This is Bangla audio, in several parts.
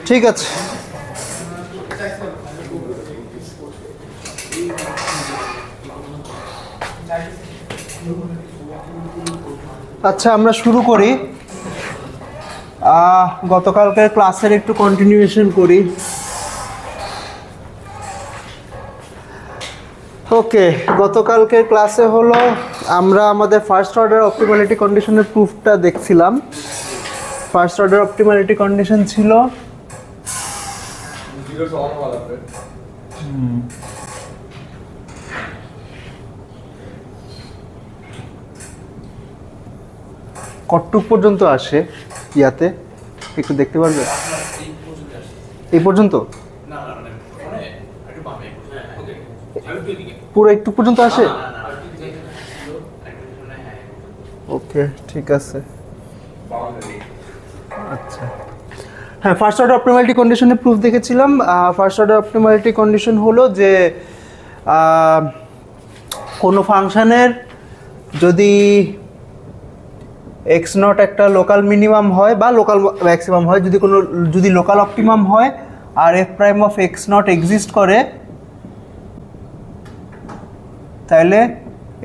ঠিক আছে, আচ্ছা আমরা শুরু করি। গতকালকের ক্লাসের একটু কন্টিনিউয়েশন করি। ওকে, গতকালকের ক্লাসে হলো আমরা আমাদের ফার্স্ট অর্ডার অপটিমালিটি কন্ডিশনের প্রুফটা দেখছিলাম। ফার্স্ট অর্ডার অপটিমালিটি কন্ডিশন ছিল কতটুক পর্যন্ত আসে ইয়াতে একটু দেখতে পারবে? এই পর্যন্ত পুরো একটু পর্যন্ত আসে? ওকে ঠিক আছে, আচ্ছা হ্যাঁ, ফার্স্ট অর্ডার অপটিমালিটি কন্ডিশনের প্রুফ দেখেছিলাম। ফার্স্ট অর্ডার অপটিমালিটি কন্ডিশন হলো যে কোনো ফাংশনের যদি এক্স নট একটা লোকাল মিনিমাম হয় বা লোকাল ম্যাক্সিমাম হয়, যদি লোকাল অপটিমাম হয় আর f prime of x naught exist করে, তাহলে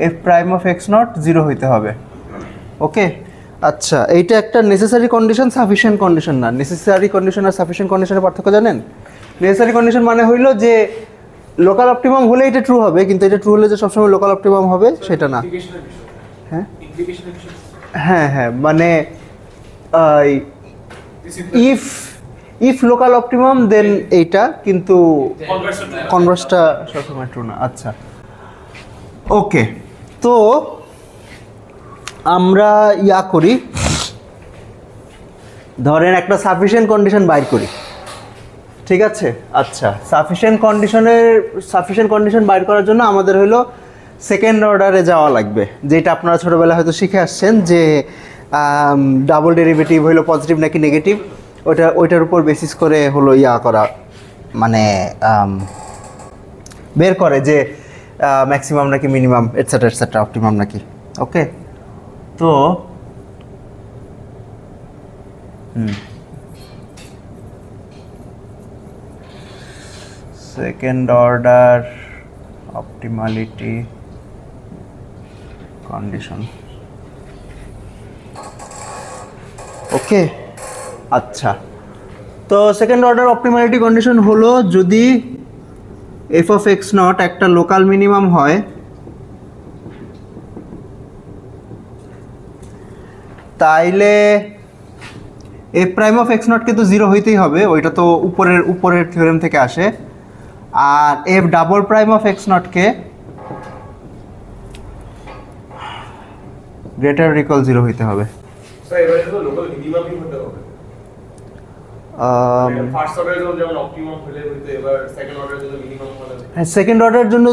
f prime of x naught 0 হইতে হবে। ওকে, আচ্ছা এইটা একটা নেসেসারি কন্ডিশন, সাফিসিয়েন্ট কন্ডিশন না। নেসেসারি কন্ডিশন আর সাফিসিয়েন্ট কন্ডিশনের পার্থক্য জানেন? নেসেসারি কন্ডিশন মানে হইলো যে লোকাল অপটিমাম হলে এটা ট্রু হবে, কিন্তু এটা ট্রু হলে যে সবসময় লোকাল অপটিমাম হবে সেটা না। হ্যাঁ হ্যাঁ হ্যাঁ, মানে ইফ লোকাল অপটিমাম দেন এইটা, কিন্তু কনভার্সটা সবসময় ট্রু না। আচ্ছা ওকে, তো আমরা ইয়া করি, ধরেন একটা সাফিসিয়েন্ট কন্ডিশন বাইর করি, ঠিক আছে? আচ্ছা, সাফিসিয়েন্ট কন্ডিশন বাইর করার জন্য আমাদের হলো সেকেন্ড অর্ডারে যাওয়া লাগবে, যেটা আপনারা ছোটোবেলায় হয়তো শিখে আসছেন যে ডাবল ডেরিভেটিভ হলো পজিটিভ নাকি নেগেটিভ, ওইটার উপর বেসিস করে হলো ইয়া করা, মানে বের করে যে ম্যাক্সিমাম নাকি মিনিমাম এটসেট্রা অপটিমাম নাকি। ওকে, তো সেকেন্ড অর্ডার অপটিমালিটি কন্ডিশন। ওকে আচ্ছা, তো সেকেন্ড অর্ডার অপটিমালিটি কন্ডিশন হলো যদি এফ অফ এক্স নট একটা লোকাল মিনিমাম হয়, তাইলে এফ প্রাইম অফ এক্স নটকে তো 0 হইতেই হবে, ওইটা তো উপরের থিওরেম থেকে আসে। আর F double prime of x নটকে গ্রেটার ইকুয়াল 0 হইতে হবে। হ্যাঁ, সেকেন্ড অর্ডারের জন্য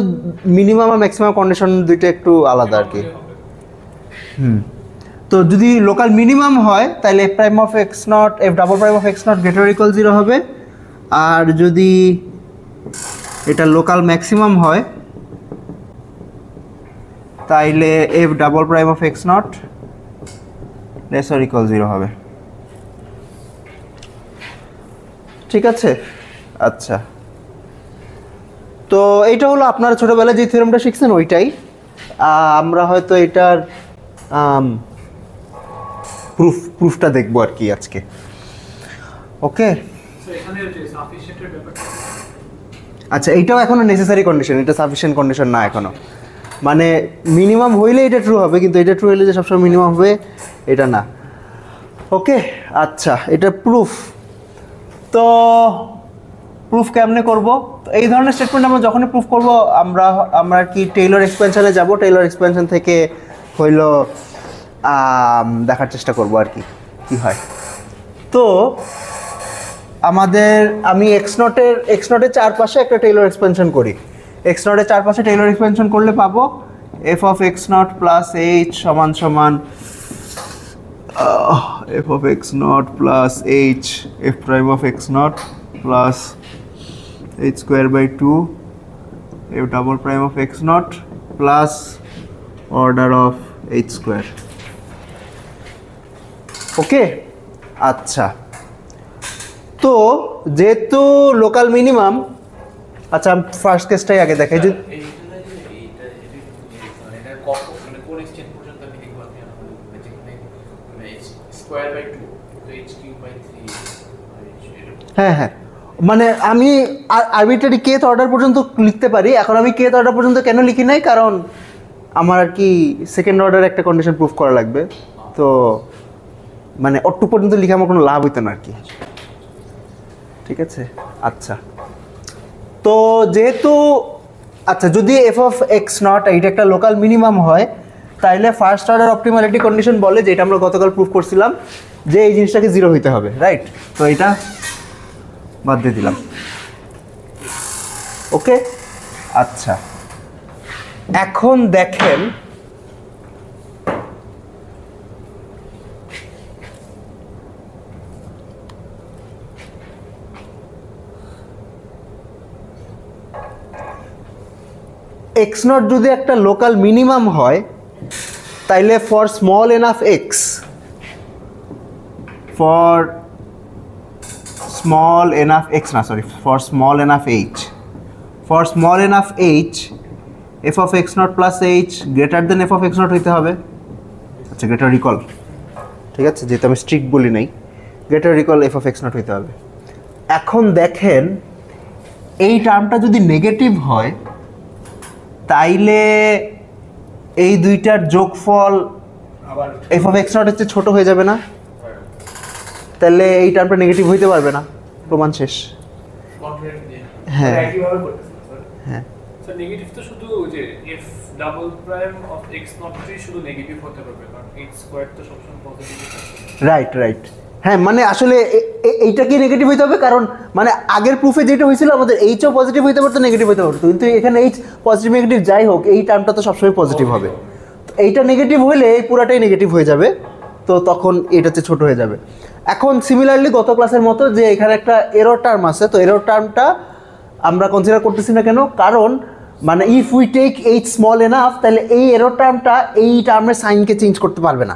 মিনিমাম আর ম্যাক্সিমাম কন্ডিশন দুইটা একটু আলাদা আর কি। তো যদি লোকাল মিনিমাম হয় তাহলে f prime of x not, F double prime of x naught greater equal 0 হবে। আর যদি এটা লোকাল ম্যাক্সিমাম হয় তাইলে F double prime of x not laser equal 0 হবে। ঠিক আছে, আচ্ছা তো এইটা হলো আপনারা ছোটোবেলায় যে থিওরেমটা শিখছেন ওইটাই। আমরা হয়তো এটার প্রুফটা দেখবো আর কি আজকে। ওকে, আচ্ছা এইটাও এখনো নেসেসারি কন্ডিশন, এটা সাফিসিয়েন্ট কন্ডিশন না এখনো। মানে মিনিমাম হইলে এটা ট্রু হবে, কিন্তু এটা ট্রু হইলে যে সবসময় মিনিমাম হবে এটা না। ওকে আচ্ছা, এটা প্রুফ। তো প্রুফ কেমনে করব? এই ধরনের স্টেটমেন্ট আমরা যখনই প্রুফ করব আমরা কি টেইলর এক্সপেনশনে যাব, টেইলর এক্সপেনশন থেকে হইলো দেখার চেষ্টা করব আর কি কি হয়। তো আমি এক্স নটের চারপাশে একটা টেইলর এক্সপেনশন করি। এক্স নটের চারপাশে টেইলর এক্সপেনশন করলে পাবো f of x not plus h সমান সমান f of x not plus h f prime of x not plus H square by 2 F double prime of x not plus order of H square. Okay আচ্ছা তো যেহেতু লোকাল মিনিমাম, আচ্ছা ফার্স্ট কেসটাই আগে দেখাই যে হ্যাঁ হ্যাঁ, মানে আমি আরবিট্রারি কেথ অর্ডার পর্যন্ত লিখতে পারি। এখন আমি কেথ অর্ডার পর্যন্ত কেন লিখি নাই, কারণ আমার আর কি সেকেন্ড অর্ডার একটা কন্ডিশন প্রুফ করা লাগবে, তো মানে অট্টু পর্যন্ত লিখে আমার কোনো লাভ হইতো না আর কি। ঠিক আছে, আচ্ছা তো যেহেতু আচ্ছা যদি এফ অফ এক্স নট এইটা একটা লোকাল মিনিমাম হয়, তাইলে ফার্স্ট অর্ডার অপটিমালিটি কন্ডিশন বলে, যেটা আমরা গতকাল প্রুফ করছিলাম, যে এই জিনিসটাকে জিরো হইতে হবে, রাইট? তো এটা বাদ দিয়ে দিলাম। ওকে, আচ্ছা এখন দেখেন এক্স নট যদি একটা লোকাল মিনিমাম হয়, তাইলে for small enough x, for small enough x না sorry, for small enough h, for small enough h f of x not plus h greater than F of x naught হইতে হবে। আচ্ছা গ্রেটার রিকল, ঠিক আছে, যেহেতু আমি স্ট্রিক্ট বলি নাই, greater recall F of x naught হইতে হবে। এখন দেখেন এই টার্মটা যদি নেগেটিভ হয়, তাইলে এই দুইটার যোগফল এফ অফ এক্স নট হচ্ছে ছোট হয়ে যাবে না? তাহলে এই টার্মটা নেগেটিভ হইতে পারবে না, প্রমাণ শেষ। হ্যাঁ হ্যাঁ, স্যার নেগেটিভ তো শুধু যে F double prime of x not শুধু নেগেটিভ হতে পারবে, কারণ এক্স স্কয়ার তো সবসময় পজিটিভ থাকে। রাইট রাইট, হ্যাঁ মানে আসলে এইটা কি নেগেটিভ হইতে হবে, কারণ মানে আগের প্রুফে যেটা হয়েছিল আমাদের এইচও পজিটিভ হইতে পারতো, নেগেটিভ হইতে পারতো, কিন্তু এখানে এইচ পজিটিভ নেগেটিভ যাই হোক, এই টার্মটা তো সবসময় পজিটিভ হবে। তো এইটা নেগেটিভ হলে এই পুরাটাই নেগেটিভ হয়ে যাবে, তো তখন এটা হচ্ছে ছোট হয়ে যাবে। এখন সিমিলারলি গত ক্লাসের মতো যে এখানে একটা এরর টার্ম আছে, তো এরর টার্মটা আমরা কনসিডার করতেছি না কেন, কারণ মানে if we take H small enough, তাহলে এই এরর টার্মটা এই টার্মের সাইনকে চেঞ্জ করতে পারবে না,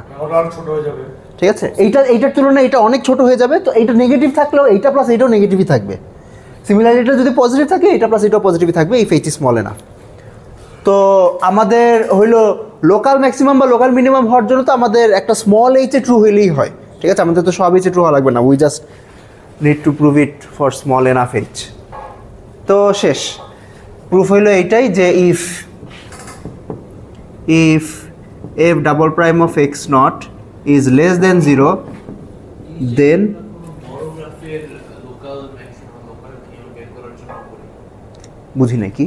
ছোট হয়ে যাবে। ঠিক আছে, এইটার তুলনায় এটা অনেক ছোট হয়ে যাবে, তো এইটা নেগেটিভ থাকলেও এইটা প্লাস এইটাও নেগেটিভই থাকবে। সিমিলারলি এটা যদি পজিটিভ থাকে, এইটা প্লাস এটাও পজিটিভই থাকবে, এই এইচ স্মল এনাফ। তো আমাদের হইলো লোকাল ম্যাক্সিমাম বা লোকাল মিনিমাম হওয়ার জন্য তো আমাদের একটা স্মল এইচে ট্রু হইলেই হয়, ঠিক আছে, আমাদের তো সব এইচে ট্রু হওয়া লাগবে না, we just need to prove it for small enough H. তো শেষ প্রুফ হইলো এইটাই যে if F double prime of x not is less than 0, then বুঝি নাই কি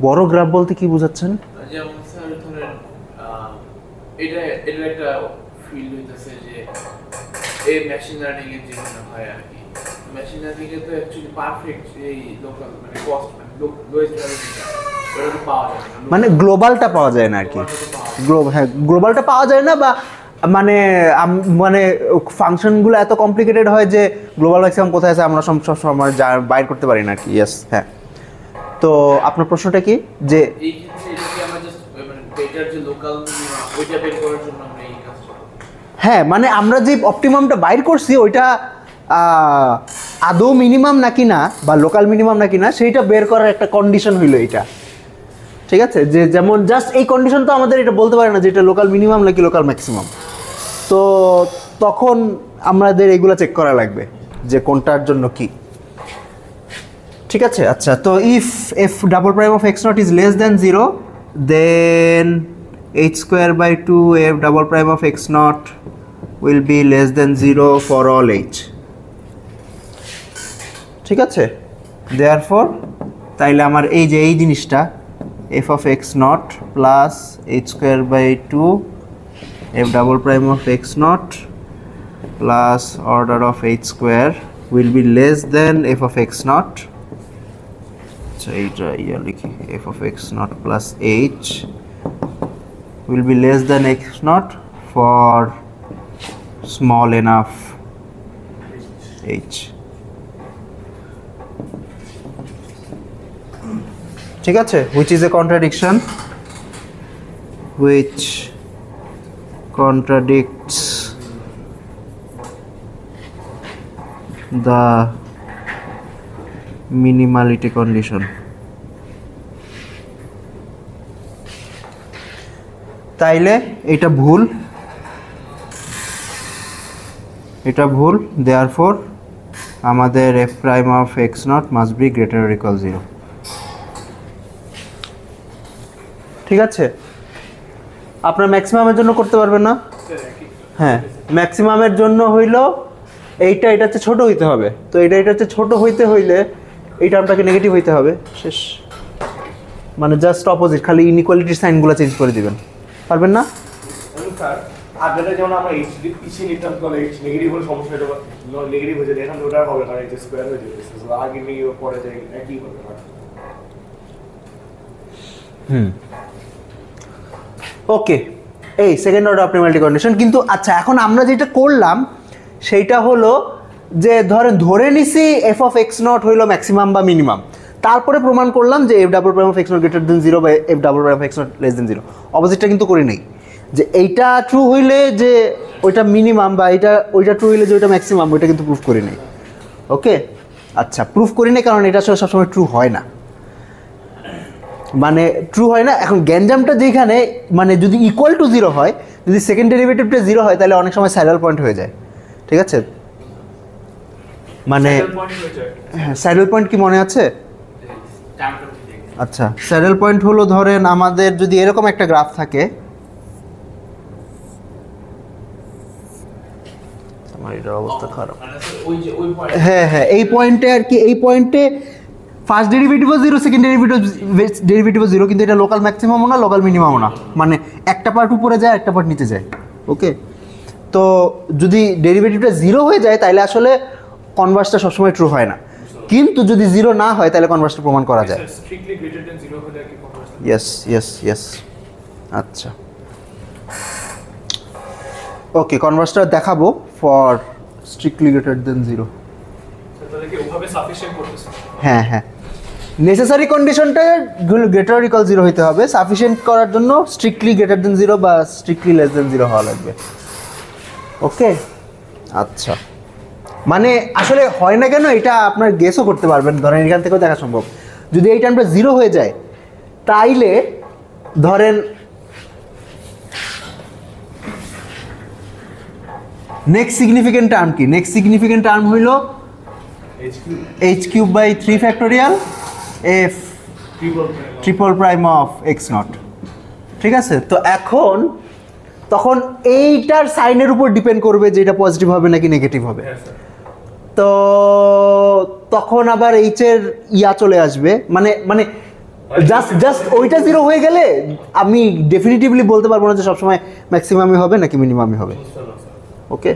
বড় গ্রাফ বলতে কি বোঝাচ্ছেন? যেমন স্যার ধরেন এটা একটা ফিল্ড হইতেছে যে এই মেশিন লার্নিং এর যেটা হয় আর কি, মেশিন লার্নিং এ তো অ্যাকচুয়ালি পারফেক্ট এই লোকাল মানে কস্ট মানে লোয়েস্ট ভ্যালু পাওয়া যায় না, মানে গ্লোবালটা পাওয়া যায় না আর কি, হ্যাঁ গ্লোবালটা পাওয়া যায় না, বা মানে মানে ফাংশনগুলো এত কমপ্লিকেটেড হয় যে গ্লোবাল ম্যাক্সিমাম কোথায় আছে আমরা সব সময় বাইর করতে পারি না আর কি। ইয়েস, হ্যাঁ। তো আপনার প্রশ্নটা কি, যে এই ক্ষেত্রে এটা কি আমরা জাস্ট মানে বেটার যে লোকাল ওইটা বের করার জন্য আমরা এই কাজটা, হ্যাঁ মানে আমরা যে অপটিমামটা বাইর করছি ওইটা আদৌ মিনিমাম নাকি না বা লোকাল মিনিমাম নাকি না সেইটা বের করার একটা কন্ডিশন হইলো এটা, ঠিক আছে, যে যেমন জাস্ট এই কন্ডিশন তো আমাদের এটা বলতে পারে না যে এটা লোকাল মিনিমাম নাকি লোকাল ম্যাক্সিমাম, তো তখন আমাদের এগুলো চেক করা লাগবে যে কোনটার জন্য কি, ঠিক আছে। আচ্ছা, তো F double prime of x not is less than 0, then H square by 2 F double prime of x nought will be less than 0 for all H, ঠিক আছে। দেয়ারফর তাইলে আমার এই যে এই জিনিসটা F of x not plus H square by 2 F double prime of x not plus order of H square will be less than F of x not, আচ্ছা এইটা ইয়া লিখি, F of x not plus H will be less then x not for small enough H, ঠিক আছে, which is a contradiction which contradicts the minimality condition. তাইলে এটা ভুল, এটা ভুল, therefore আমাদের f prime of x naught must be greater or equal 0. ঠিক আছে, আপনার ম্যাক্সিমামের জন্য করতে পারবেন না? হ্যাঁ, ম্যাক্সিমামের জন্য হইল এইটা এটা হচ্ছে ছোট হইতে হবে, তো এটা হচ্ছে ছোট হইতে হইলে এই টার্মটাকে নেগেটিভ হইতে হবে, শেষ। মানে জাস্ট অপোজিট, খালি ইনইকুয়ালিটির সাইনগুলো চেঞ্জ করে দিবেন। পারবেন না? স্যার আগেটা যেমন আমরা এইচডি পিছিয়ে নিতাম, তাহলে এইচ নেগেটিভ হলে সমস্যা হতো, নেগেটিভ হয়ে যেত, এখন ওটা হবে কারণ এইচ স্কোয়ার হয়ে যেত, আগে নিয়ে পরে যাই একই হবে না। ওকে, এই সেকেন্ড অর্ডার অপটিমালিটি কন্ডিশন। কিন্তু আচ্ছা, এখন আমরা যেটা করলাম সেইটা হলো যে ধরে নিছি এফ অফ এক্স নট হইলো ম্যাক্সিমাম বা মিনিমাম, তারপরে প্রমাণ করলাম যে F double prime of x naught greater than 0 বা F double prime of x naught less than 0। অপোজিটটা কিন্তু করি নাই, যে এইটা ট্রু হইলে যে ওইটা মিনিমাম বা ওইটা ট্রু হইলে যে ওইটা ম্যাক্সিমাম, ওইটা কিন্তু প্রুফ করি নাই। ওকে, আচ্ছা, প্রুফ করি নাই কারণ এটা আসলে সবসময় ট্রু হয় না, মানে ট্রু হয় না। এখন গ্যাঞ্জামটা যেখানে, মানে যদি ইকুয়াল টু 0 হয়, যদি সেকেন্ড ডেরিভেটিভটা 0 হয়, তাহলে অনেক সময় স্যাডেল পয়েন্ট হয়ে যায়। ঠিক আছে, মানে হ্যাঁ, স্যাডেল পয়েন্ট কি মনে আছে? আচ্ছা, স্যাডেল পয়েন্ট হলো ধরেন আমাদের যদি এরকম একটা গ্রাফ থাকে, আমার এটার অবস্থা খারাপ। হ্যাঁ হ্যাঁ, এই পয়েন্টে আর কি, এই পয়েন্টে ফার্স্ট ডেরিভেটিভও 0, সেকেন্ড ডেরিভেটিভও 0, কিন্তু এটা লোকাল ম্যাক্সিমামও না, লোকাল মিনিমামও না, মানে একটা পার্ট উপরে যায়, একটা পার্ট নিচে যায়। ওকে, তো যদি ডেরিভেটিভটা 0 হয়ে যায়, তাহলে আসলে কনভার্সটা সবসময় ট্রু হয় না, কিন্তু যদি 0 না হয়, তাহলে কনভার্সটা প্রমাণ করা যায়। স্ট্রিক্টলি গ্রেটার দেন 0 হলে কি কনভার্স? Yes yes yes. আচ্ছা, ওকে, কনভার্সটা দেখাবো ফর স্ট্রিক্টলি গ্রেটার দেন 0। তাহলে কি ওভাবে সাফিশিয়েন্ট করতেছে? হ্যাঁ হ্যাঁ, নেসেসারি কন্ডিশনটা গ্রেটার অর ইকুয়াল 0 হইতে হবে, সাফিশিয়েন্ট করার জন্য স্ট্রিক্টলি গ্রেটার দেন 0 বা স্ট্রিক্টলি লেস দেন 0 হওয়া লাগবে। ওকে, আচ্ছা, মানে আসলে হয় না কেন এটা আপনার গেসও করতে পারবেন, ধরেন এখান থেকেও দেখা সম্ভব। যদি এই টার্মটা 0 হয়ে যায়, তাইলে ধরেন নেক্সট সিগনিফিকেন্ট টার্ম কি? নেক্সট সিগনিফিকেন্ট টার্ম হইল h³ by 3 factorial f triple prime of x nought. ঠিক আছে, তো এখন তখন এইটার সাইনের উপর ডিপেন্ড করবে যে এটা পজিটিভ হবে নাকি নেগেটিভ হবে। তো তখন আবার এইচের চলে আসবে, মানে জাস্ট ওইটা 0 হয়ে গেলে আমি ডেফিনিটিভলি বলতে পারবো না যে সবসময় ম্যাক্সিমামই হবে নাকি মিনিমামই হবে। ওকে,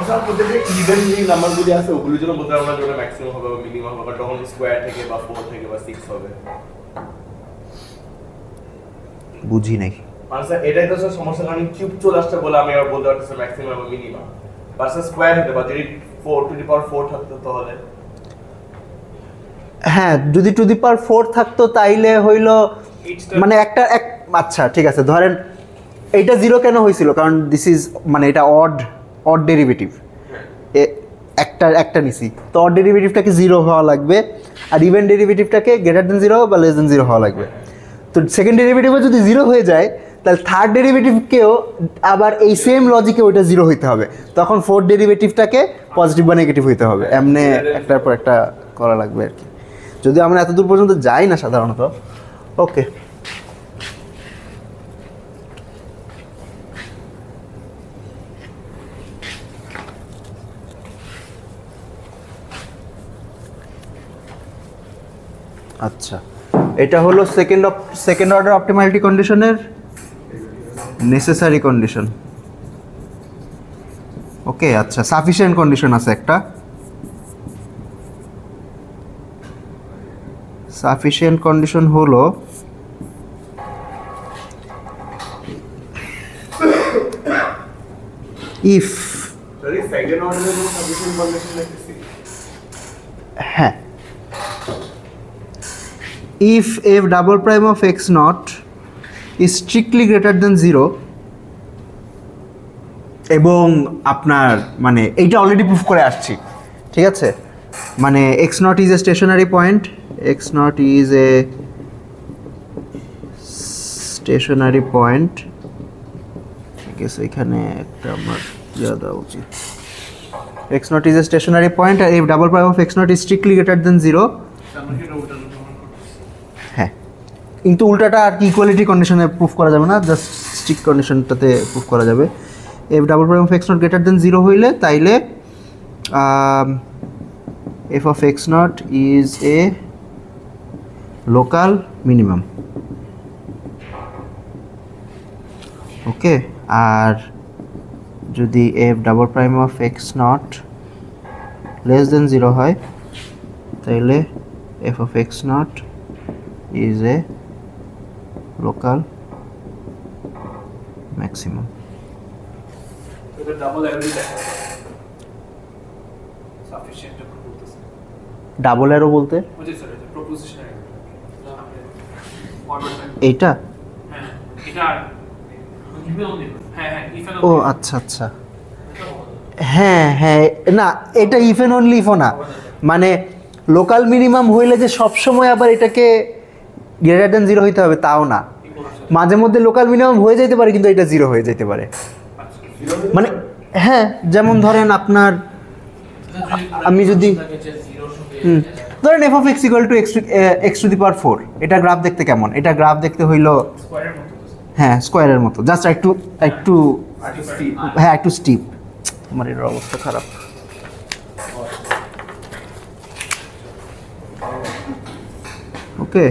স্যার প্রত্যেকটা ইভেন যে নাম্বারগুলি আছে ওগুলোর জন্য বলতে আমরা যেটা ম্যাক্সিমাম হবে বা মিনিমাম হবে, তখন স্কোয়ার থেকে বা 4 থেকে বা 6 হবে। বুঝি নাই। মানে স্যার এটাই তো স্যার সমস্যা, কারণ কিউব চলে আসছে বলে আমি আর বলতে পারতেছি ম্যাক্সিমাম বা মিনিমাম, ভার্সেস স্কোয়ার হতে বা যদি 4 টু দি পাওয়ার 4 থাকতো তাহলে। হ্যাঁ, যদি টু দি পাওয়ার 4 থাকতো তাইলে হইল মানে একটা আচ্ছা ঠিক আছে, ধরেন এইটা 0 কেন হয়েছিল, কারণ দিস ইজ মানে এটা অড ডেরিভেটিভ, একটা নিছি, তো অড ডেরিভেটিভটাকে 0 হওয়া লাগবে, আর ইভেন ডেরিভেটিভটাকে গ্রেটার দেন 0 বা লেস দেন 0 হওয়া লাগবে। তো সেকেন্ড ডেরিভেটিভও যদি 0 হয়ে যায়, তাহলে থার্ড ডেরিভেটিভকেও আবার এই সেম লজিকে ওইটা 0 হইতে হবে, তখন ফোর্থ ডেরিভেটিভটাকে পজিটিভ বা নেগেটিভ হইতে হবে, এমনি একটার পর একটা করা লাগবে আর কি, যদি আমরা এত দূর পর্যন্ত যাই না সাধারণত। ওকে, আচ্ছা, এটা হলো সেকেন্ড অর্ডার অপটিমালিটি কন্ডিশনের নেসেসারি কন্ডিশন। ওকে, আচ্ছা, সাফিসিয়েন্ট কন্ডিশন আছে একটা। সাফিসিয়েন্ট কন্ডিশন হলো ইফ, সরি সেকেন্ড অর্ডারের জন্য সাফিশিয়েন্ট কন্ডিশন লিখতেছি। হ্যাঁ, if f double prime of x naught is strictly greater than 0, এবং আপনার মানে এইটা অলরেডি প্রুফ করে আসছি, ঠিক আছে? মানে X not is a stationary point, X not is a stationary point, ঠিক আছে? এখানে একটা আমার দেওয়া উচিত, X not is a stationary point আর F double prime of x not is strictly greater than 0। হ্যাঁ, কিন্তু উল্টাটা আর কি ইকুয়ালিটি কন্ডিশনে প্রুফ করা যাবে না, জাস্ট স্ট্রিক্ট কন্ডিশনটাতে প্রুফ করা যাবে। F double prime of x naught greater than 0 হইলে তাইলে f of x not is a local minimum. Okay, আর যদি f double prime of x naught less than 0 হয় তাইলে f of x not is a local maximum. এটা ডাবল অ্যারো দেখা সাফিশিয়েন্ট বলতেছে। ডাবল অ্যারো বলতে বুঝি স্যার, এটা প্রপোজিশন এইটা? হ্যাঁ, এটা হ্যাঁ ইফ ও আচ্ছা আচ্ছা, হ্যাঁ হ্যাঁ, না এটা ইফ এন্ড অনলি ইফও না, মানে লোকাল মিনিমাম হইলে যে সব সময় আবার এটাকে গ্রেটার দেন 0 হইতে হবে তাও না, মাঝে মধ্যে লোকাল মিনিমাম হয়ে যেতে পারে কিন্তু এটা 0 হয়ে যেতে পারে। মানে হ্যাঁ, যেমন ধরেন আপনার আমি যদি ধরেন F of x equal to x to the power 4, এটা গ্রাফ দেখতে কেমন? এটা গ্রাফ দেখতে হইলো স্কয়ারের মতো, হ্যাঁ স্কোয়ারের মতো, জাস্ট একটু একটু হ্যাঁ একটু স্টিপ। আমার এর অবস্থা খারাপ। ওকে,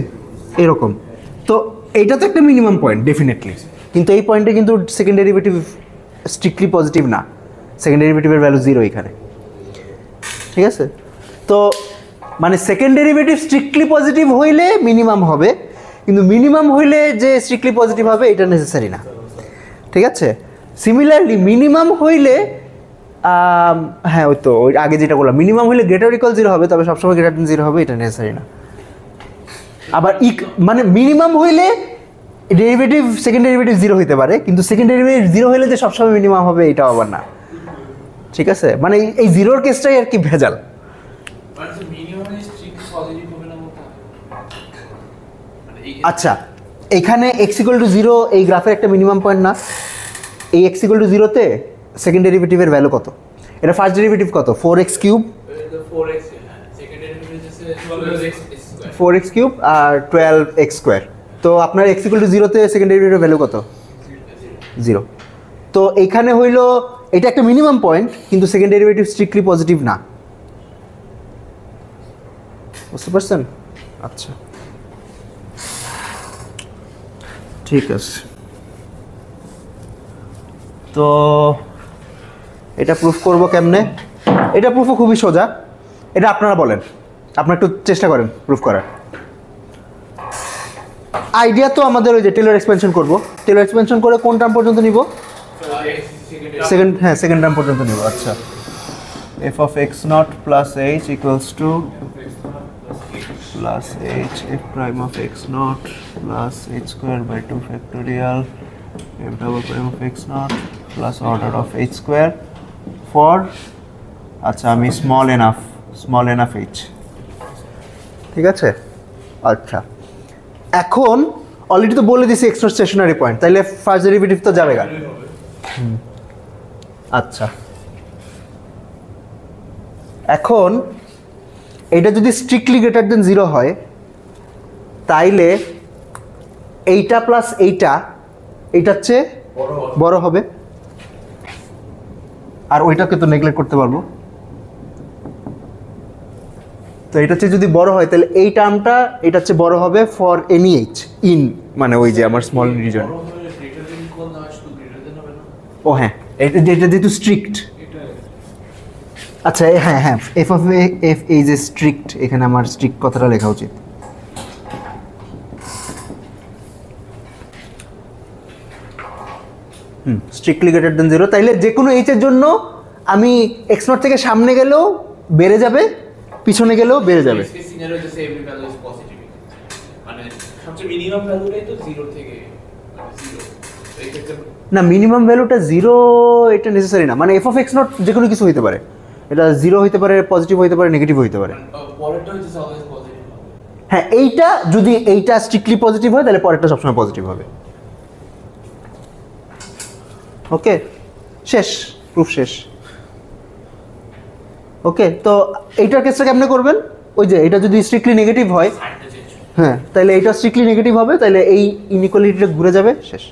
এরকম তো এইটা তো একটা মিনিমাম পয়েন্ট ডেফিনেটলি, কিন্তু এই পয়েন্টে কিন্তু সেকেন্ড ডেরিভেটিভ স্ট্রিক্টলি পজিটিভ না, সেকেন্ড ডেরিভেটিভের ভ্যালু 0 এখানে, ঠিক আছে? তো মানে সেকেন্ড ডেরিভেটিভ স্ট্রিক্টলি পজিটিভ হইলে মিনিমাম হবে, কিন্তু মিনিমাম হইলে যে স্ট্রিক্টলি পজিটিভ হবে এটা নেসেসারি না, ঠিক আছে? সিমিলারলি মিনিমাম হইলে হ্যাঁ ওই তো ওই আগে যেটা বললাম, মিনিমাম হইলে গ্রেটার ইকুয়াল 0 হবে, তবে সবসময় গ্রেটার দেন 0 হবে, এটা নেসেসারি না। আবার মানে মিনিমাম হইলে ডেরিভেটিভ সেকেন্ড ডেরিভেটিভ 0 হইতে পারে, কিন্তু সেকেন্ড ডেরিভেটিভ 0 হইলে যে সবসময় মিনিমাম হবে এটাও আবার না, ঠিক আছে? মানে এই 0-র কেসটাই আর কি ভেজাল। আচ্ছা, এখানে এক্স ইকুয়াল টু 0 এই গ্রাফের একটা মিনিমাম পয়েন্ট না? এই এক্স ইকুয়াল টু 0-তে সেকেন্ড ডেরিভেটিভের ভ্যালু কত? এটা ফার্স্ট ডেরিভেটিভ কত? 4x কিউব, 4x কিউব আর 12x স্কোয়ার। তো আপনার এক্স ইকুয়াল টু 0-তে সেকেন্ড ডেরিভেটিভের ভ্যালু কত? 0। তো এইখানে হইলো এটা একটা মিনিমাম পয়েন্ট, কিন্তু সেকেন্ড ডেরিভেটিভ স্ট্রিক্টলি পজিটিভ না, বুঝতে পারছেন? আচ্ছা ঠিক আছে, তো এটা প্রুফ করব কেমনে? এটা প্রুফও খুবই সোজা, এটা আপনারা বলেন, আপনারা একটু চেষ্টা করেন প্রুফ করার। আইডিয়া তো আমাদের ওই যে টেলর এক্সপেনশন করব, টেলর এক্সপেনশন করে কোন টার্ম পর্যন্ত নিব? সেকেন্ড, হ্যাঁ সেকেন্ড টার্ম পর্যন্ত নিব। আচ্ছা, F of x not plus h equals two plus h f prime of x naught plus h square by 2 factorial f double prime of x naught plus order of h square for আচ্ছা আমি small enough h, ঠিক আছে? আচ্ছা, এখন অলরেডি তো বলে দিছি এক্স নট স্টেশনারি পয়েন্ট, তাইলে ফার্স্ট ডেরিভেটিভ তো যাবে গা। আচ্ছা, এখন এইটা যদি স্ট্রিক্টলি গ্রেটার দেন 0 হয় তাইলে এইটা প্লাস এইটার চেয়ে বড় হবে, আর ওইটাকে তো নেগলেক্ট করতে পারবো। তো এটার চেয়ে যদি বড় হয় তাহলে এই টার্মটা এটার চেয়ে বড় হবে ফর এনি এইচ ইন, মানে ওই যে আমার স্মল রিজন। ও হ্যাঁ, এটা যেহেতু স্ট্রিক্ট, আচ্ছা হ্যাঁ হ্যাঁ, F of F is a strict, এখানে আমার স্ট্রিক্ট কথাটা লেখা উচিত। স্ট্রিক্টলি গ্রেটার দেন 0, তাইলে যে কোনো এইচ এর জন্য আমি এক্স নট থেকে সামনে গেলেও বেড়ে যাবে, পিছনে গেলেও বেড়ে যাবে। মানে সবচেয়ে মিনিমাম ভ্যালুটাই তো 0 থেকে 0, এই ক্ষেত্রে না মিনিমাম ভ্যালুটা জিরো এটা নেসেসারি না, মানে এফ অফ এক্স নট যে কোনো কিছু হইতে পারে, এটা জিরো হইতে পারে, পজিটিভ হইতে পারে, নেগেটিভ হইতে পারে। পরেরটা হচ্ছে অলওয়েজ পজিটিভ হবে। হ্যাঁ এইটা যদি এইটা স্ট্রিক্টলি পজিটিভ হয় তাহলে পরেরটা সবসময় পজিটিভ হবে। ওকে শেষ, প্রুফ শেষ। ওকে তো এইটার কেসটা কেমনে করবেন, ওই যে এটা যদি স্ট্রিক্টলি নেগেটিভ হয়, সাইনটা চেঞ্জ হবে। হ্যাঁ তাহলে এইটা স্ট্রিক্টলি নেগেটিভ হবে, তাহলে এই ইনইকুয়ালিটিটা ঘুরে যাবে, শেষ।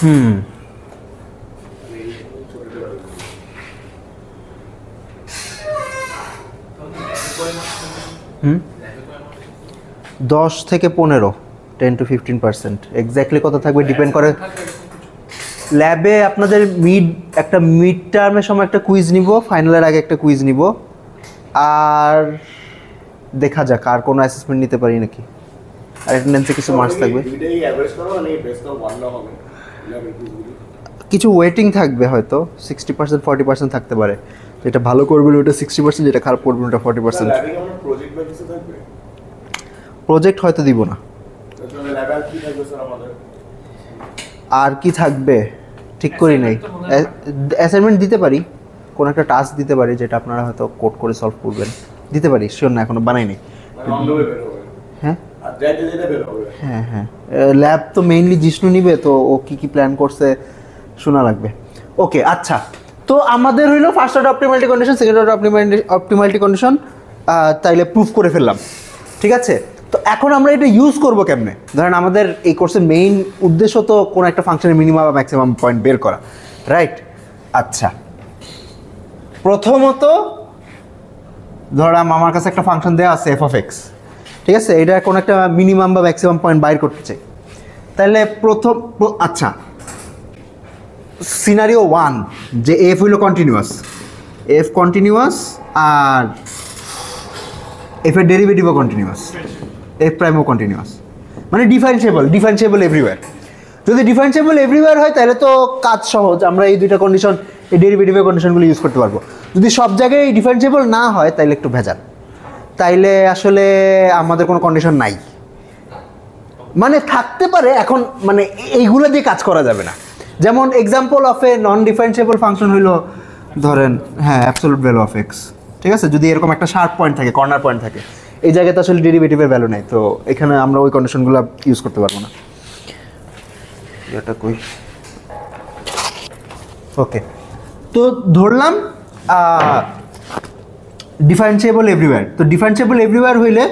হুম হুম 10 থেকে 15, 10 to 15%, এক্স্যাক্টলি কত থাকবে ডিপেন্ড করে। ল্যাবে আপনাদের একটা মিড টার্মের সময় একটা কুইজ নিব, ফাইনালের আগে একটা কুইজ নিব, আর দেখা যাক আর কোনো অ্যাসেসমেন্ট নিতে পারি নাকি, আর অ্যাটেন্ডেন্সে কিছু মার্কস থাকবে, দুইটাই অ্যাভারেজ করো মানে বেস্ট অফ 1 না হবে লেভেল কুইজগুলি। কিছু ওয়েটিং থাকবে, হয়তো 60% 40% থাকতে পারে, যেটা ভালো করবেন ওটা 60%, যেটা খারাপ করবেন ওটা 40%। ল্যাবে কেমন প্রজেক্ট বা কিছু থাকবে? প্রজেক্ট হয়তো দিব না। তাহলে ল্যাবে আর কি থাকবে স্যার আমাদের? আর কি থাকবে ঠিক করি নাই, অ্যাসাইনমেন্ট দিতে পারি, কোনো একটা টাস্ক দিতে পারি যেটা আপনারা হয়তো কোড করে সলভ করবেন, দিতে পারি, শিওর না, এখনো বানাইনি। মানে অন দ্য ওয়ে বের হবে। হ্যাঁ আর যাইতে যেতে বের হবে। হ্যাঁ হ্যাঁ ল্যাব তো মেইনলি জিষ্ণু নিবে, তো ও কি কি প্ল্যান করছে শোনা লাগবে। ওকে আচ্ছা, তো আমাদের হইলো first order optimality condition, second order optimality condition, তাইলে প্রুফ করে ফেললাম, ঠিক আছে। তো এখন আমরা এটা ইউজ করবো কেমনে, ধরেন আমাদের এই কোর্সের মেইন উদ্দেশ্য তো কোনো একটা ফাংশনের মিনিমাম বা ম্যাক্সিমাম পয়েন্ট বের করা, রাইট? আচ্ছা প্রথমত ধরলাম আমার কাছে একটা ফাংশন দেওয়া আছে এফ অফ এক্স, ঠিক আছে, এটা কোনো একটা মিনিমাম বা ম্যাক্সিমাম পয়েন্ট বাইর করতে চাই, তাহলে আচ্ছা সিনারিও 1 যে এফ হইল কন্টিনিউয়াস, এফ কন্টিনিউয়াস আর এফের ডেরিভেটিভও কন্টিনিউয়াস, এফ প্রাইমও কন্টিনিউয়াস, মানে ডিফারেন্সিয়েবল এভরিওয়্যার। যদি ডিফারেন্সিয়েবল এভরিওয়্যার হয় তাহলে তো কাজ সহজ, আমরা এই দুইটা কন্ডিশন, এই ডেরিভেটিভের কন্ডিশনগুলো ইউজ করতে পারবো। যদি সব জায়গায় ডিফারেন্সিয়েবল না হয় তাহলে একটু ভেজাল, তাইলে আসলে আমাদের কোনো কন্ডিশন নাই, মানে থাকতে পারে এখন, মানে এইগুলো দিয়ে কাজ করা যাবে না। যেমন example of A non differentiable function হইলো ধরেন হ্যাঁ অ্যাবসলিউট ভ্যালু অফ এক্স, ঠিক আছে, যদি এরকম একটা শার্প পয়েন্ট থাকে, কর্নার পয়েন্ট থাকে, এই জায়গাতে আসলে ডেরিভেটিভের ভ্যালু নেই, তো এখানে আমরা ওই কন্ডিশনগুলো ইউজ করতে পারবো না। এটা কই, ওকে তো ধরলাম ডিফারেন্সিয়েবল এভরিওয়্যার। তো ডিফারেন্সিয়েবল এভরিওয়্যার হইলে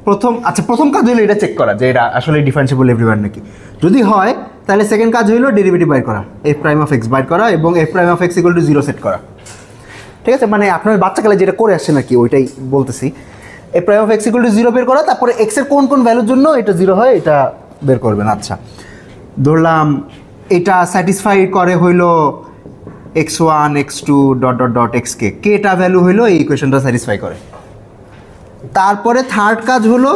প্রথম কাজ হইলো এটা চেক করা যে এটা আসলে ডিফারেন্সিয়েবল এভরিওয়্যার নাকি, যদি হয় তাহলে সেকেন্ড কাজ হইলো ডেরিভেটিভ বাইর করা, এফ প্রাইম অফ এক্স বাইর করা এবং F prime of x equal to 0 set করা, ঠিক আছে, মানে আপনার বাচ্চাকালে যেটা করে আসছে নাকি ওইটাই বলতেছি। F prime of x equal to 0 বের করা, তারপরে এক্সের কোন কোন ভ্যালুর জন্য এটা 0 হয় এটা বের করবেন। আচ্ছা ধরলাম এটা স্যাটিসফাই করে হইলো x1 x2 dot dot dot xk, কেটা ভ্যালু হইলো এই ইকুয়েশনটা স্যাটিসফাই করে। তারপরে থার্ড কাজ হলো